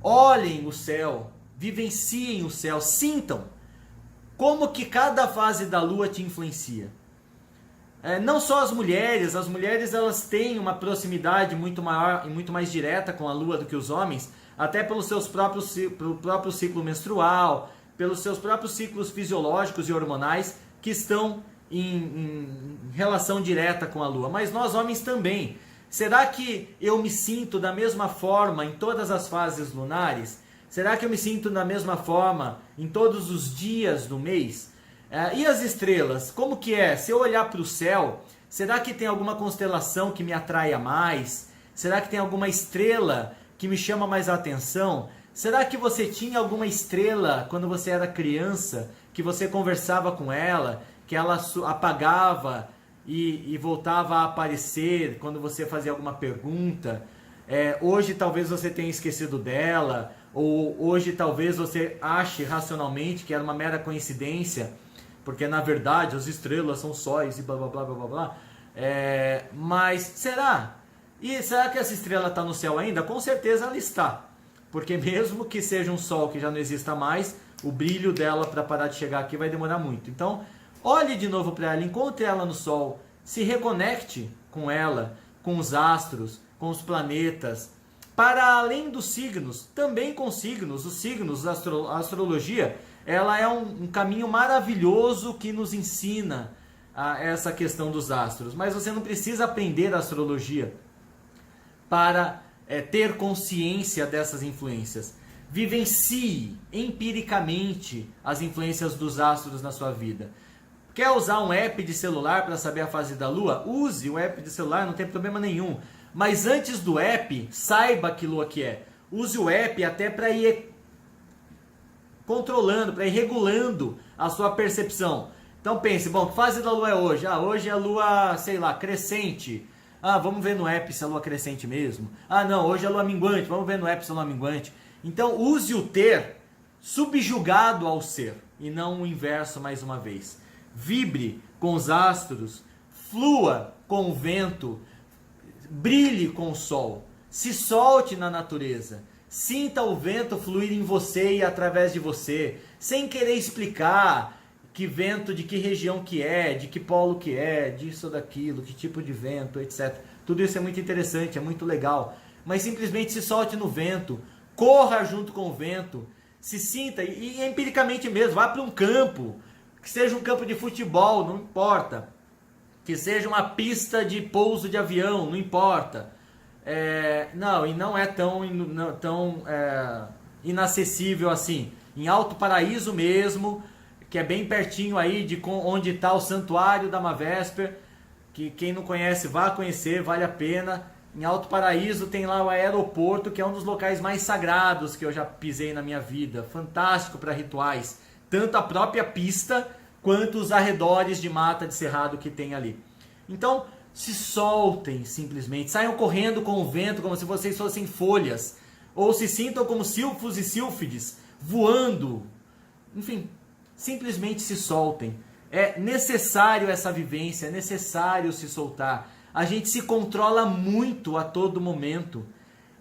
Speaker 1: Olhem o céu, vivenciem o céu, sintam como que cada fase da lua te influencia. Não só as mulheres elas têm uma proximidade muito maior e muito mais direta com a lua do que os homens, até pelo próprio ciclo menstrual, pelos seus próprios ciclos fisiológicos e hormonais que estão em relação direta com a lua. Mas nós homens também. Será que eu me sinto da mesma forma em todas as fases lunares? Será que eu me sinto da mesma forma em todos os dias do mês? E as estrelas? Como que é? Se eu olhar para o céu, será que tem alguma constelação que me atraia mais? Será que tem alguma estrela que me chama mais a atenção? Será que você tinha alguma estrela quando você era criança, que você conversava com ela, que ela apagava e voltava a aparecer quando você fazia alguma pergunta? Hoje talvez você tenha esquecido dela, ou hoje talvez você ache racionalmente que era uma mera coincidência, porque na verdade as estrelas são sóis e blá blá blá blá blá. Mas será? E será que essa estrela está no céu ainda? Com certeza ela está. Porque mesmo que seja um sol que já não exista mais, o brilho dela para parar de chegar aqui vai demorar muito. Então, olhe de novo para ela, encontre ela no sol, se reconecte com ela, com os astros, com os planetas, para além dos signos, também com signos. Os signos, a astrologia, ela é um caminho maravilhoso que nos ensina essa questão dos astros. Mas você não precisa aprender astrologia para ter consciência dessas influências. Vivencie empiricamente as influências dos astros na sua vida. Quer usar um app de celular para saber a fase da lua? Use o app de celular, não tem problema nenhum. Mas antes do app, saiba que lua que é. Use o app até para ir controlando, para ir regulando a sua percepção. Então pense, bom, que fase da lua é hoje? Hoje é a lua, sei lá, crescente. Vamos ver no app se é lua crescente mesmo. Não, hoje é lua minguante, vamos ver no app se é lua minguante. Então use o ter subjugado ao ser, e não o inverso mais uma vez. Vibre com os astros, flua com o vento, brilhe com o sol, se solte na natureza, sinta o vento fluir em você e através de você, sem querer explicar que vento, de que região que é, de que polo que é, disso ou daquilo, que tipo de vento, etc. Tudo isso é muito interessante, é muito legal, mas simplesmente se solte no vento, corra junto com o vento, se sinta, e empiricamente mesmo, vá para um campo, que seja um campo de futebol, não importa, que seja uma pista de pouso de avião, não importa, Não, e não é tão inacessível assim. Em Alto Paraíso mesmo, que é bem pertinho aí de onde está o Santuário da Mavesper, que quem não conhece vá conhecer, vale a pena. Em Alto Paraíso tem lá o aeroporto, que é um dos locais mais sagrados que eu já pisei na minha vida. Fantástico para rituais. Tanto a própria pista, quanto os arredores de mata de cerrado que tem ali. Então, se soltem simplesmente. Saiam correndo com o vento como se vocês fossem folhas. Ou se sintam como sílfos e sílfides, voando. Enfim, simplesmente se soltem. É necessário essa vivência, é necessário se soltar. A gente se controla muito a todo momento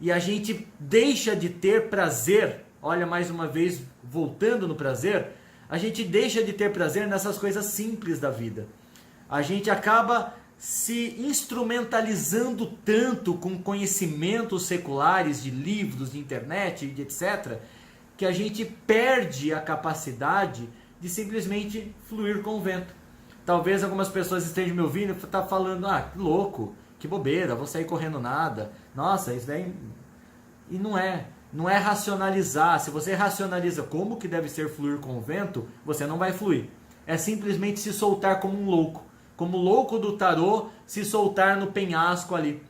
Speaker 1: e a gente deixa de ter prazer. Olha, mais uma vez, voltando no prazer, a gente deixa de ter prazer nessas coisas simples da vida. A gente acaba se instrumentalizando tanto com conhecimentos seculares de livros, de internet, de etc., que a gente perde a capacidade de simplesmente fluir com o vento. Talvez algumas pessoas estejam me ouvindo e tá falando, que louco, que bobeira, vou sair correndo nada. Nossa, isso daí... E não é. Não é racionalizar. Se você racionaliza como que deve ser fluir com o vento, você não vai fluir. É simplesmente se soltar como um louco. Como o louco do tarô, se soltar no penhasco ali.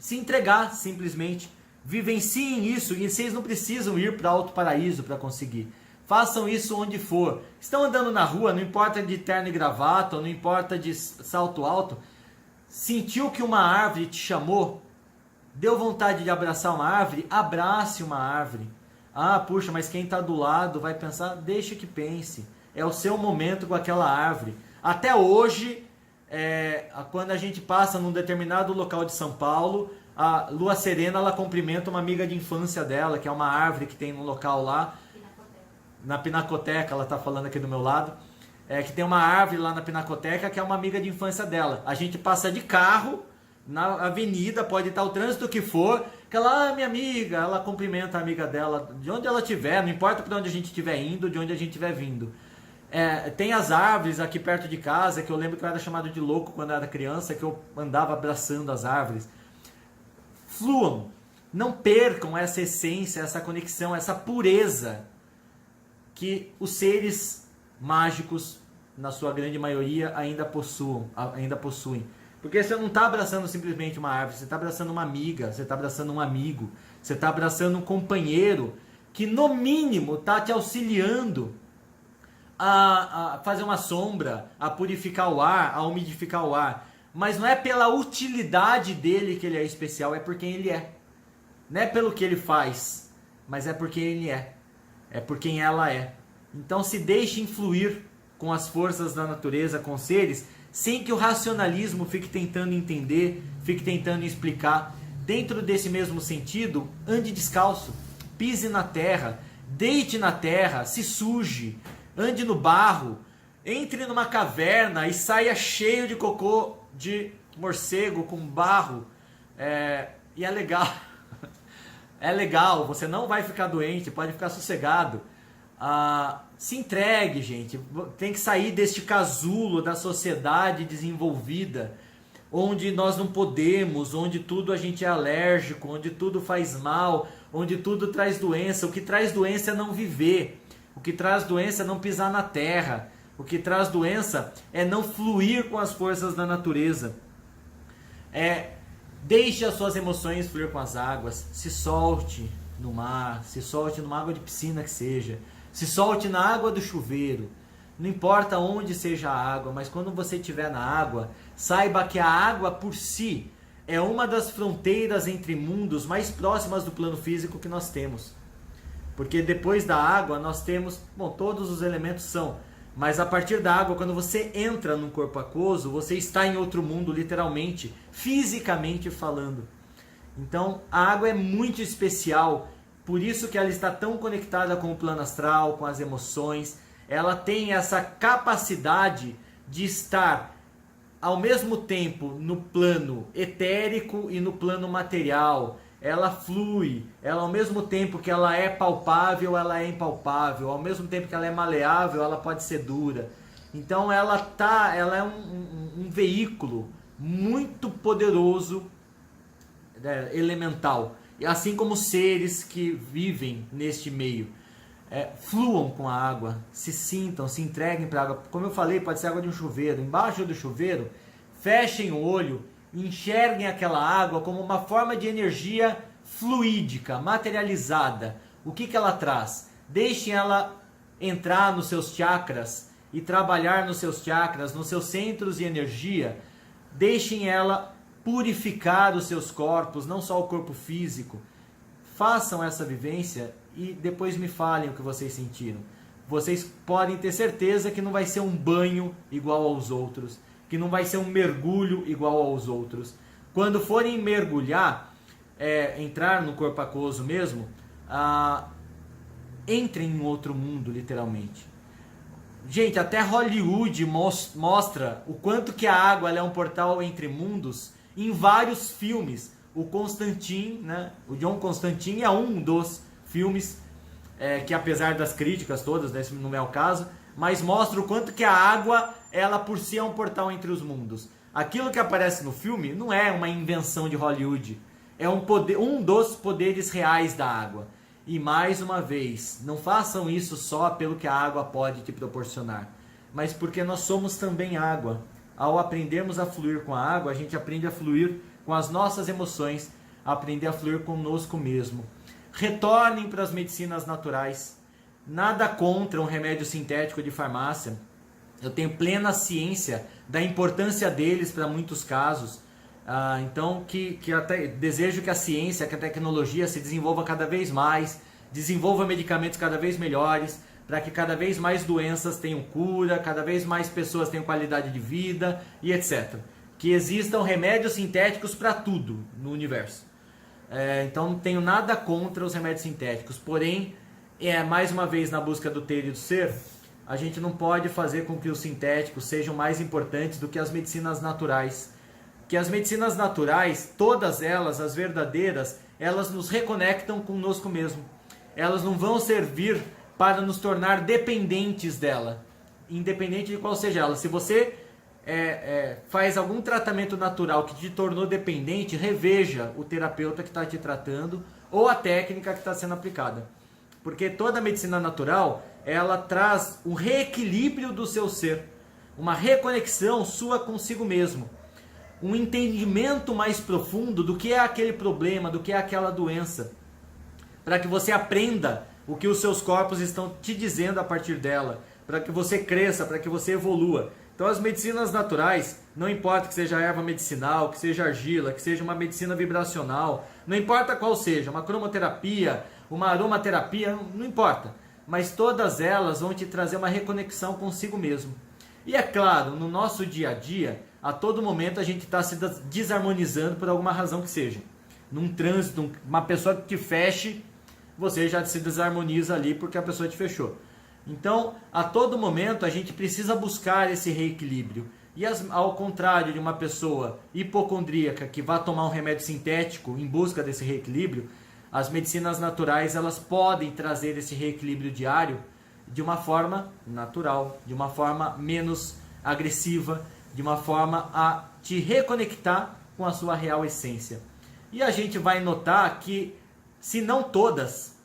Speaker 1: Se entregar, simplesmente. Vivenciem isso e vocês não precisam ir para Alto Paraíso para conseguir. Façam isso onde for. Estão andando na rua, não importa de terno e gravata, ou não importa de salto alto. Sentiu que uma árvore te chamou? Deu vontade de abraçar uma árvore? Abrace uma árvore. Puxa, mas quem está do lado vai pensar? Deixa que pense. É o seu momento com aquela árvore. Até hoje, quando a gente passa num determinado local de São Paulo, a Lua Serena, ela cumprimenta uma amiga de infância dela, que é uma árvore que tem no local lá. Na Pinacoteca, ela está falando aqui do meu lado, que tem uma árvore lá na Pinacoteca que é uma amiga de infância dela. A gente passa de carro na avenida, pode estar o trânsito que for, que ela, minha amiga, ela cumprimenta a amiga dela, de onde ela estiver, não importa para onde a gente estiver indo, de onde a gente estiver vindo. Tem as árvores aqui perto de casa, que eu lembro que eu era chamado de louco quando eu era criança, que eu andava abraçando as árvores. Fluam, não percam essa essência, essa conexão, essa pureza que os seres mágicos, na sua grande maioria, ainda possuem. Porque você não está abraçando simplesmente uma árvore, você está abraçando uma amiga, você está abraçando um amigo, você está abraçando um companheiro que, no mínimo, está te auxiliando a fazer uma sombra, a purificar o ar, a umidificar o ar. Mas não é pela utilidade dele que ele é especial, é por quem ele é. Não é pelo que ele faz, mas é por quem ele é. É por quem ela é. Então se deixe influir com as forças da natureza, com seres, sem que o racionalismo fique tentando entender, fique tentando explicar. Dentro desse mesmo sentido, ande descalço, pise na terra, deite na terra, se suje, ande no barro, entre numa caverna e saia cheio de cocô de morcego com barro. E é legal. É legal, você não vai ficar doente, pode ficar sossegado. Se entregue, gente. Tem que sair deste casulo da sociedade desenvolvida, onde nós não podemos, onde tudo a gente é alérgico, onde tudo faz mal, onde tudo traz doença. O que traz doença é não viver. O que traz doença é não pisar na terra. O que traz doença é não fluir com as forças da natureza. Deixe as suas emoções fluir com as águas, se solte no mar, se solte numa água de piscina que seja, se solte na água do chuveiro, não importa onde seja a água, mas quando você estiver na água, saiba que a água por si é uma das fronteiras entre mundos mais próximas do plano físico que nós temos. Porque depois da água nós temos, todos os elementos são, mas a partir da água, quando você entra num corpo aquoso, você está em outro mundo, literalmente, fisicamente falando. Então, a água é muito especial, por isso que ela está tão conectada com o plano astral, com as emoções. Ela tem essa capacidade de estar, ao mesmo tempo, no plano etérico e no plano material. Ela flui, ela ao mesmo tempo que ela é palpável, ela é impalpável, ao mesmo tempo que ela é maleável, ela pode ser dura. Então ela é um veículo muito poderoso elemental, e assim como seres que vivem neste meio. Fluam com a água, se sintam, se entreguem para a água. Como eu falei, pode ser água de um chuveiro. Embaixo do chuveiro, fechem o olho, enxerguem aquela água como uma forma de energia fluídica, materializada. O que ela traz? Deixem ela entrar nos seus chakras e trabalhar nos seus chakras, nos seus centros de energia. Deixem ela purificar os seus corpos, não só o corpo físico. Façam essa vivência e depois me falem o que vocês sentiram. Vocês podem ter certeza que não vai ser um banho igual aos outros, que não vai ser um mergulho igual aos outros. Quando forem mergulhar, entrar no corpo aquoso mesmo, entrem em outro mundo, literalmente. Gente, até Hollywood mostra o quanto que a água ela é um portal entre mundos em vários filmes. O Constantine, né? O John Constantine é um dos filmes que, apesar das críticas todas, né, esse não é o caso, mas mostra o quanto que a água, ela por si é um portal entre os mundos. Aquilo que aparece no filme não é uma invenção de Hollywood, é um dos poderes reais da água. E mais uma vez, não façam isso só pelo que a água pode te proporcionar, mas porque nós somos também água. Ao aprendermos a fluir com a água, a gente aprende a fluir com as nossas emoções, a aprender a fluir conosco mesmo. Retornem para as medicinas naturais. Nada contra um remédio sintético de farmácia. Eu tenho plena ciência da importância deles para muitos casos. Então, que até desejo que a ciência, que a tecnologia se desenvolva cada vez mais, desenvolva medicamentos cada vez melhores, para que cada vez mais doenças tenham cura, cada vez mais pessoas tenham qualidade de vida e etc. Que existam remédios sintéticos para tudo no universo. Então não tenho nada contra os remédios sintéticos, porém, mais uma vez na busca do ter e do ser, a gente não pode fazer com que os sintéticos sejam mais importantes do que as medicinas naturais. Que as medicinas naturais, todas elas, as verdadeiras, elas nos reconectam conosco mesmo. Elas não vão servir para nos tornar dependentes dela, independente de qual seja ela. Se você faz algum tratamento natural que te tornou dependente, reveja o terapeuta que está te tratando ou a técnica que está sendo aplicada. Porque toda medicina natural, ela traz um reequilíbrio do seu ser, uma reconexão sua consigo mesmo, um entendimento mais profundo do que é aquele problema, do que é aquela doença, para que você aprenda o que os seus corpos estão te dizendo a partir dela, para que você cresça, para que você evolua. Então as medicinas naturais, não importa que seja erva medicinal, que seja argila, que seja uma medicina vibracional, não importa qual seja, uma cromoterapia, uma aromaterapia, não importa. Mas todas elas vão te trazer uma reconexão consigo mesmo. E é claro, no nosso dia a dia, a todo momento a gente está se desarmonizando por alguma razão que seja. Num trânsito, uma pessoa que te feche, você já se desarmoniza ali porque a pessoa te fechou. Então, a todo momento a gente precisa buscar esse reequilíbrio. E ao contrário de uma pessoa hipocondríaca que vai tomar um remédio sintético em busca desse reequilíbrio, as medicinas naturais elas podem trazer esse reequilíbrio diário de uma forma natural, de uma forma menos agressiva, de uma forma a te reconectar com a sua real essência. E a gente vai notar que, se não todas,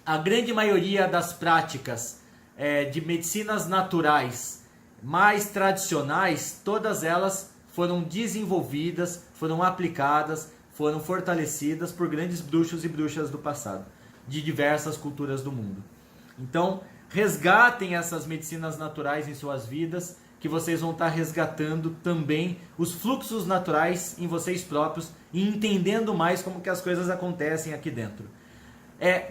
Speaker 1: a grande maioria das práticas de medicinas naturais mais tradicionais, todas elas foram desenvolvidas, foram aplicadas, foram fortalecidas por grandes bruxos e bruxas do passado, de diversas culturas do mundo. Então, resgatem essas medicinas naturais em suas vidas, que vocês vão estar resgatando também os fluxos naturais em vocês próprios e entendendo mais como que as coisas acontecem aqui dentro.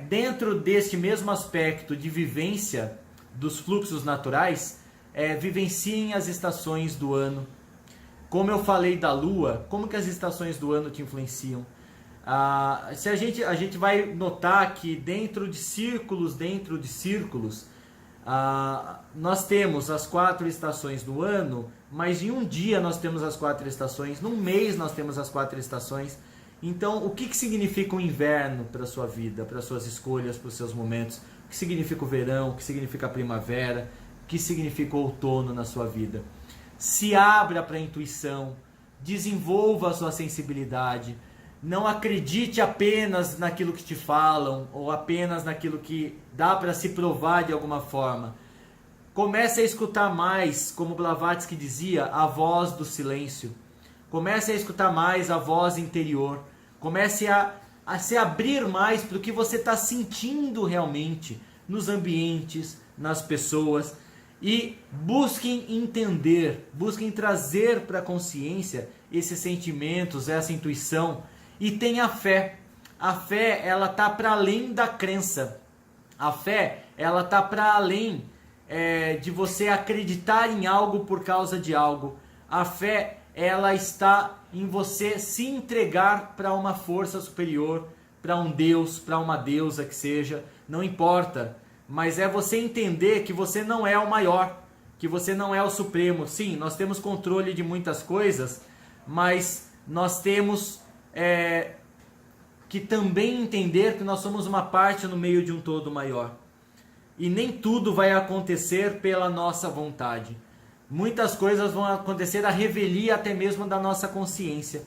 Speaker 1: Dentro deste mesmo aspecto de vivência dos fluxos naturais, vivenciem as estações do ano. Como eu falei da lua, como que as estações do ano te influenciam? Se a gente vai notar que dentro de círculos, nós temos as 4 estações do ano, mas em um dia nós temos as 4 estações, num mês nós temos as 4 estações. Então, o que significa o inverno para a sua vida, para as suas escolhas, para os seus momentos? O que significa o verão? O que significa a primavera? O que significa o outono na sua vida? Se abra para a intuição, desenvolva a sua sensibilidade, Não acredite apenas naquilo que te falam ou apenas naquilo que dá para se provar de alguma forma. Comece a escutar mais, como Blavatsky dizia, a voz do silêncio. Comece a escutar mais a voz interior. Comece a se abrir mais para o que você está sentindo realmente nos ambientes, nas pessoas. E busquem entender, busquem trazer para a consciência esses sentimentos, essa intuição. E tenha fé. A fé, ela está para além da crença. A fé, ela está para além de você acreditar em algo por causa de algo. A fé, ela está em você se entregar para uma força superior, para um Deus, para uma deusa que seja, não importa. Mas é você entender que você não é o maior, que você não é o supremo. Sim, nós temos controle de muitas coisas, mas nós temos que também entender que nós somos uma parte no meio de um todo maior. E nem tudo vai acontecer pela nossa vontade. Muitas coisas vão acontecer à revelia até mesmo da nossa consciência.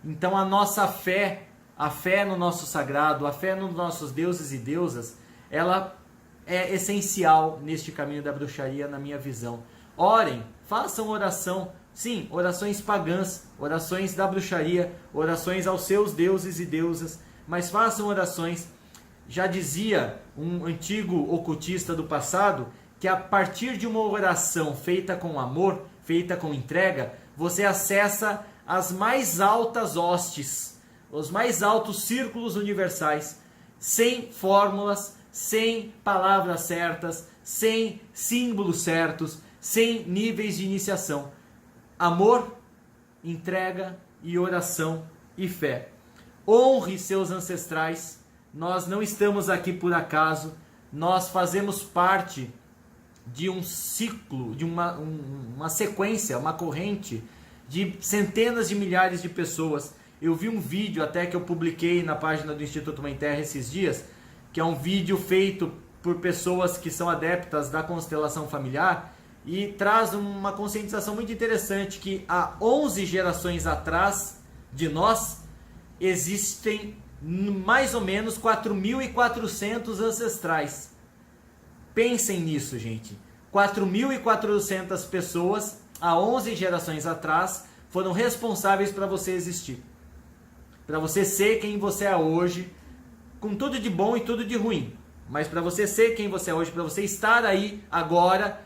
Speaker 1: Então a nossa fé, a fé no nosso sagrado, a fé nos nossos deuses e deusas, ela é essencial neste caminho da bruxaria, na minha visão. Orem, façam oração. Sim, orações pagãs, orações da bruxaria, orações aos seus deuses e deusas, mas façam orações. Já dizia um antigo ocultista do passado que a partir de uma oração feita com amor, feita com entrega, você acessa as mais altas hostes, os mais altos círculos universais, sem fórmulas, sem palavras certas, sem símbolos certos, sem níveis de iniciação. Amor, entrega e oração e fé. Honre seus ancestrais. Nós não estamos aqui por acaso. Nós fazemos parte de um ciclo, de uma sequência, uma corrente de centenas de milhares de pessoas. Eu vi um vídeo até que eu publiquei na página do Instituto Mãe Terra esses dias, que é um vídeo feito por pessoas que são adeptas da constelação familiar, e traz uma conscientização muito interessante que há 11 gerações atrás de nós existem mais ou menos 4.400 ancestrais. Pensem nisso, gente. 4.400 pessoas há 11 gerações atrás foram responsáveis para você existir. Para você ser quem você é hoje, com tudo de bom e tudo de ruim. Mas para você ser quem você é hoje, para você estar aí agora,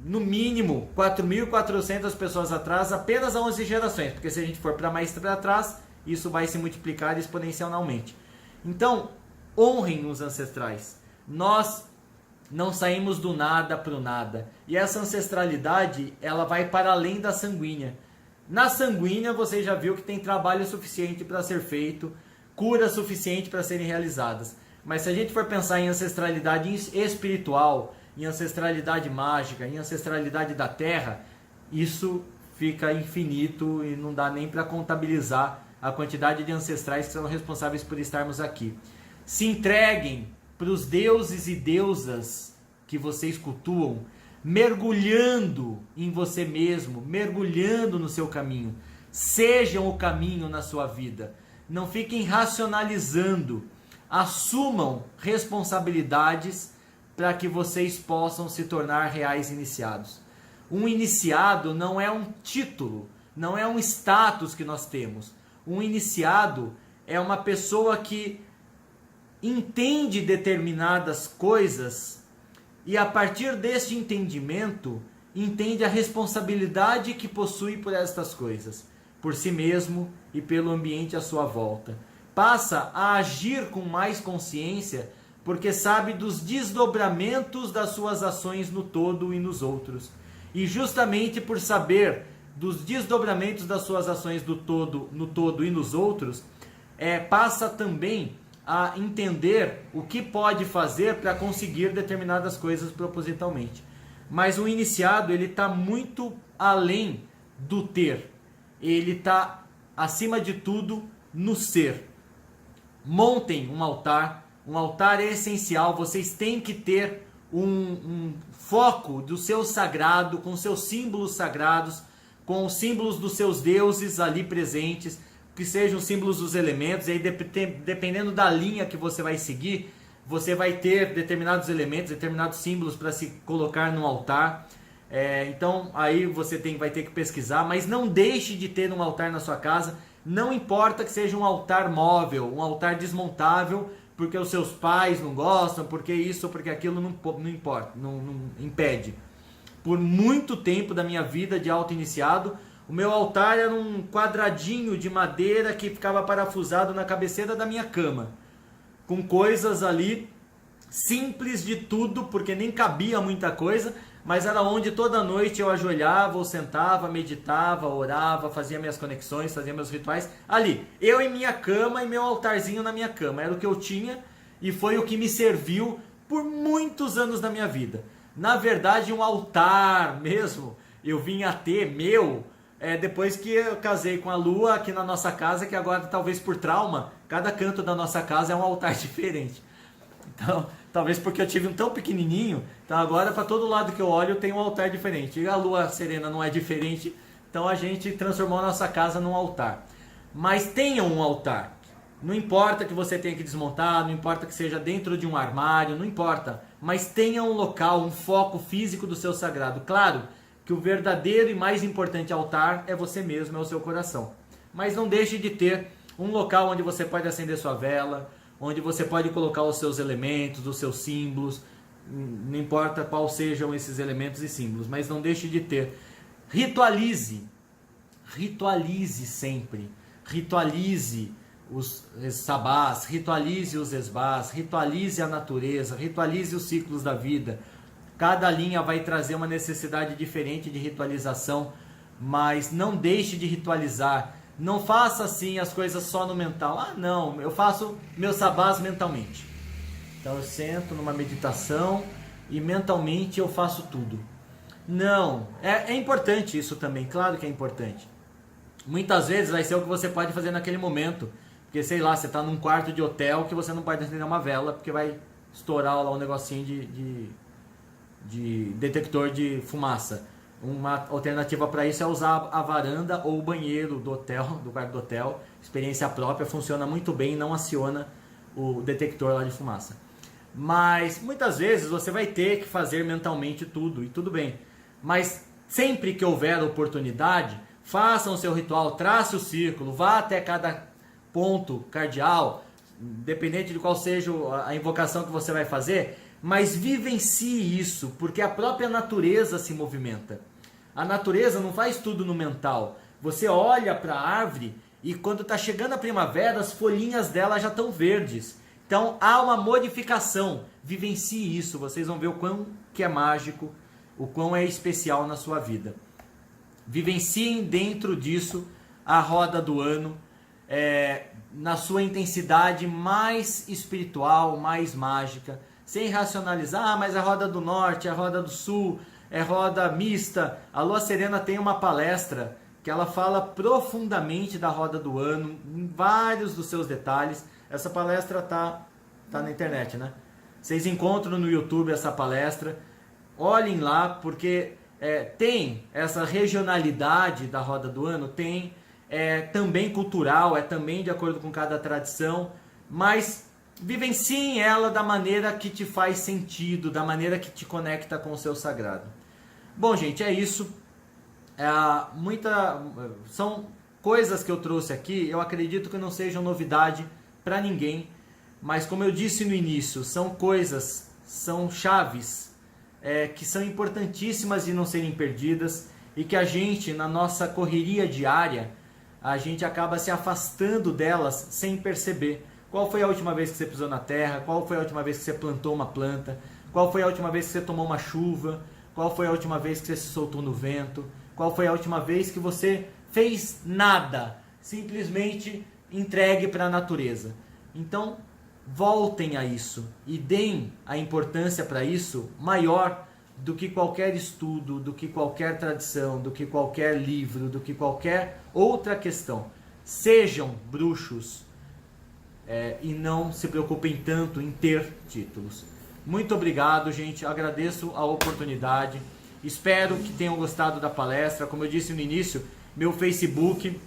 Speaker 1: no mínimo 4.400 pessoas atrás, apenas há 11 gerações, porque se a gente for para mais para trás, isso vai se multiplicar exponencialmente. Então, honrem os ancestrais. Nós não saímos do nada para o nada. E essa ancestralidade, ela vai para além da sanguínea. Na sanguínea, você já viu que tem trabalho suficiente para ser feito, cura suficiente para serem realizadas. Mas se a gente for pensar em ancestralidade espiritual, em ancestralidade mágica, em ancestralidade da terra, isso fica infinito e não dá nem para contabilizar a quantidade de ancestrais que são responsáveis por estarmos aqui. Se entreguem para os deuses e deusas que vocês cultuam, mergulhando em você mesmo, mergulhando no seu caminho. Sejam o caminho na sua vida. Não fiquem racionalizando. Assumam responsabilidades para que vocês possam se tornar reais iniciados. Um iniciado não é um título, não é um status que nós temos. Um iniciado é uma pessoa que entende determinadas coisas e a partir deste entendimento entende a responsabilidade que possui por estas coisas, por si mesmo e pelo ambiente à sua volta. Passa a agir com mais consciência porque sabe dos desdobramentos das suas ações no todo e nos outros. E justamente por saber dos desdobramentos das suas ações no todo e nos outros, passa também a entender o que pode fazer para conseguir determinadas coisas propositalmente. Mas o iniciado, ele está muito além do ter. Ele está, acima de tudo, no ser. Montem um altar. Um altar é essencial. Vocês têm que ter um foco do seu sagrado, com seus símbolos sagrados, com os símbolos dos seus deuses ali presentes, que sejam símbolos dos elementos, e aí dependendo da linha que você vai seguir, você vai ter determinados elementos, determinados símbolos para se colocar no altar. Então aí você vai ter que pesquisar, mas não deixe de ter um altar na sua casa, não importa que seja um altar móvel, um altar desmontável, porque os seus pais não gostam, porque isso ou porque aquilo, não importa, não impede. Por muito tempo da minha vida de auto-iniciado, o meu altar era um quadradinho de madeira que ficava parafusado na cabeceira da minha cama, com coisas ali simples de tudo, porque nem cabia muita coisa, mas era onde toda noite eu ajoelhava ou sentava, meditava, orava, fazia minhas conexões, fazia meus rituais ali. Eu em minha cama e meu altarzinho na minha cama, era o que eu tinha e foi o que me serviu por muitos anos da minha vida. Na verdade, um altar mesmo, eu vim a ter depois que eu casei com a Lua aqui na nossa casa, que agora talvez por trauma, cada canto da nossa casa é um altar diferente. Então, talvez porque eu tive um tão pequenininho, então agora para todo lado que eu olho tem um altar diferente. E a Lua Serena não é diferente, então a gente transformou a nossa casa num altar. Mas tenha um altar. Não importa que você tenha que desmontar, não importa que seja dentro de um armário, não importa. Mas tenha um local, um foco físico do seu sagrado. Claro que o verdadeiro e mais importante altar é você mesmo, é o seu coração. Mas não deixe de ter um local onde você pode acender sua vela, onde você pode colocar os seus elementos, os seus símbolos, não importa quais sejam esses elementos e símbolos, mas não deixe de ter. Ritualize sempre, ritualize os sabás, ritualize os esbás, ritualize a natureza, ritualize os ciclos da vida. Cada linha vai trazer uma necessidade diferente de ritualização, mas não deixe de ritualizar. Não faça assim as coisas só no mental. Ah, não, eu faço meus sabás mentalmente. Então eu sento numa meditação e mentalmente eu faço tudo. Não, é importante isso também, claro que é importante. Muitas vezes vai ser o que você pode fazer naquele momento. Porque, sei lá, você está num quarto de hotel que você não pode acender uma vela, porque vai estourar lá um negocinho de detector de fumaça. Uma alternativa para isso é usar a varanda ou o banheiro do hotel, do quarto do hotel. Experiência própria, funciona muito bem e não aciona o detector lá de fumaça. Mas muitas vezes você vai ter que fazer mentalmente tudo, e tudo bem. Mas sempre que houver oportunidade, faça o seu ritual, trace o círculo, vá até cada ponto cardial, independente de qual seja a invocação que você vai fazer, mas vivencie isso, porque a própria natureza se movimenta. A natureza não faz tudo no mental. Você olha para a árvore e quando está chegando a primavera, as folhinhas dela já estão verdes. Então há uma modificação. Vivencie isso, vocês vão ver o quão que é mágico, o quão é especial na sua vida. Vivenciem dentro disso a roda do ano, na sua intensidade mais espiritual, mais mágica, sem racionalizar, mas a roda do norte, a roda do sul, é roda mista. A Lua Serena tem uma palestra que ela fala profundamente da roda do ano, em vários dos seus detalhes. Essa palestra tá na internet, né? Vocês encontram no YouTube essa palestra, olhem lá, porque tem essa regionalidade da roda do ano, tem também cultural, também de acordo com cada tradição, mas vivenciem ela da maneira que te faz sentido, da maneira que te conecta com o seu sagrado. Bom, gente, é isso. São coisas que eu trouxe aqui, eu acredito que não sejam novidade para ninguém, mas como eu disse no início, são coisas, são chaves que são importantíssimas de não serem perdidas e que a gente, na nossa correria diária, a gente acaba se afastando delas sem perceber. Qual foi a última vez que você pisou na terra? Qual foi a última vez que você plantou uma planta? Qual foi a última vez que você tomou uma chuva? Qual foi a última vez que você se soltou no vento? Qual foi a última vez que você fez nada? Simplesmente entregue para a natureza. Então, voltem a isso e deem a importância para isso maior do que qualquer estudo, do que qualquer tradição, do que qualquer livro, do que qualquer outra questão. Sejam bruxos e não se preocupem tanto em ter títulos. Muito obrigado, gente. Agradeço a oportunidade. Espero que tenham gostado da palestra. Como eu disse no início, meu Facebook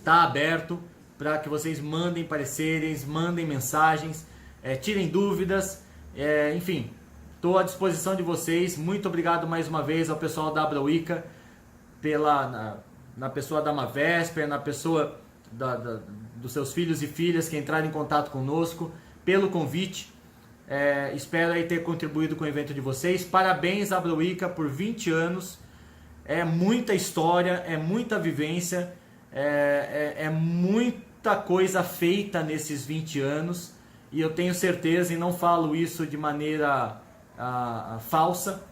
Speaker 1: está aberto para que vocês mandem pareceres, mandem mensagens, tirem dúvidas, enfim, estou à disposição de vocês. Muito obrigado mais uma vez ao pessoal da Abra-Wicca, na pessoa da Mavesper, na pessoa dos seus filhos e filhas que entraram em contato conosco, pelo convite. Espero aí ter contribuído com o evento de vocês. Parabéns, Abra-Wicca, por 20 anos. É muita história, é muita vivência, é muita coisa feita nesses 20 anos. E eu tenho certeza, e não falo isso de maneira falsa,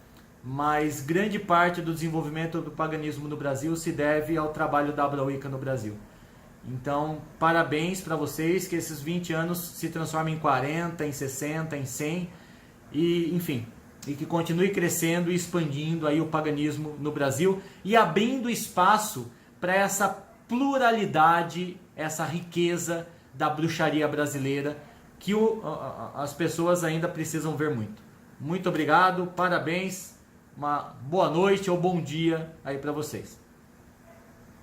Speaker 1: mas grande parte do desenvolvimento do paganismo no Brasil se deve ao trabalho da Abra-Wicca no Brasil. Então, parabéns para vocês, que esses 20 anos se transformem em 40, em 60, em 100, e enfim, e que continue crescendo e expandindo aí o paganismo no Brasil e abrindo espaço para essa pluralidade, essa riqueza da bruxaria brasileira que as pessoas ainda precisam ver muito. Muito obrigado, parabéns, uma boa noite ou bom dia aí para vocês.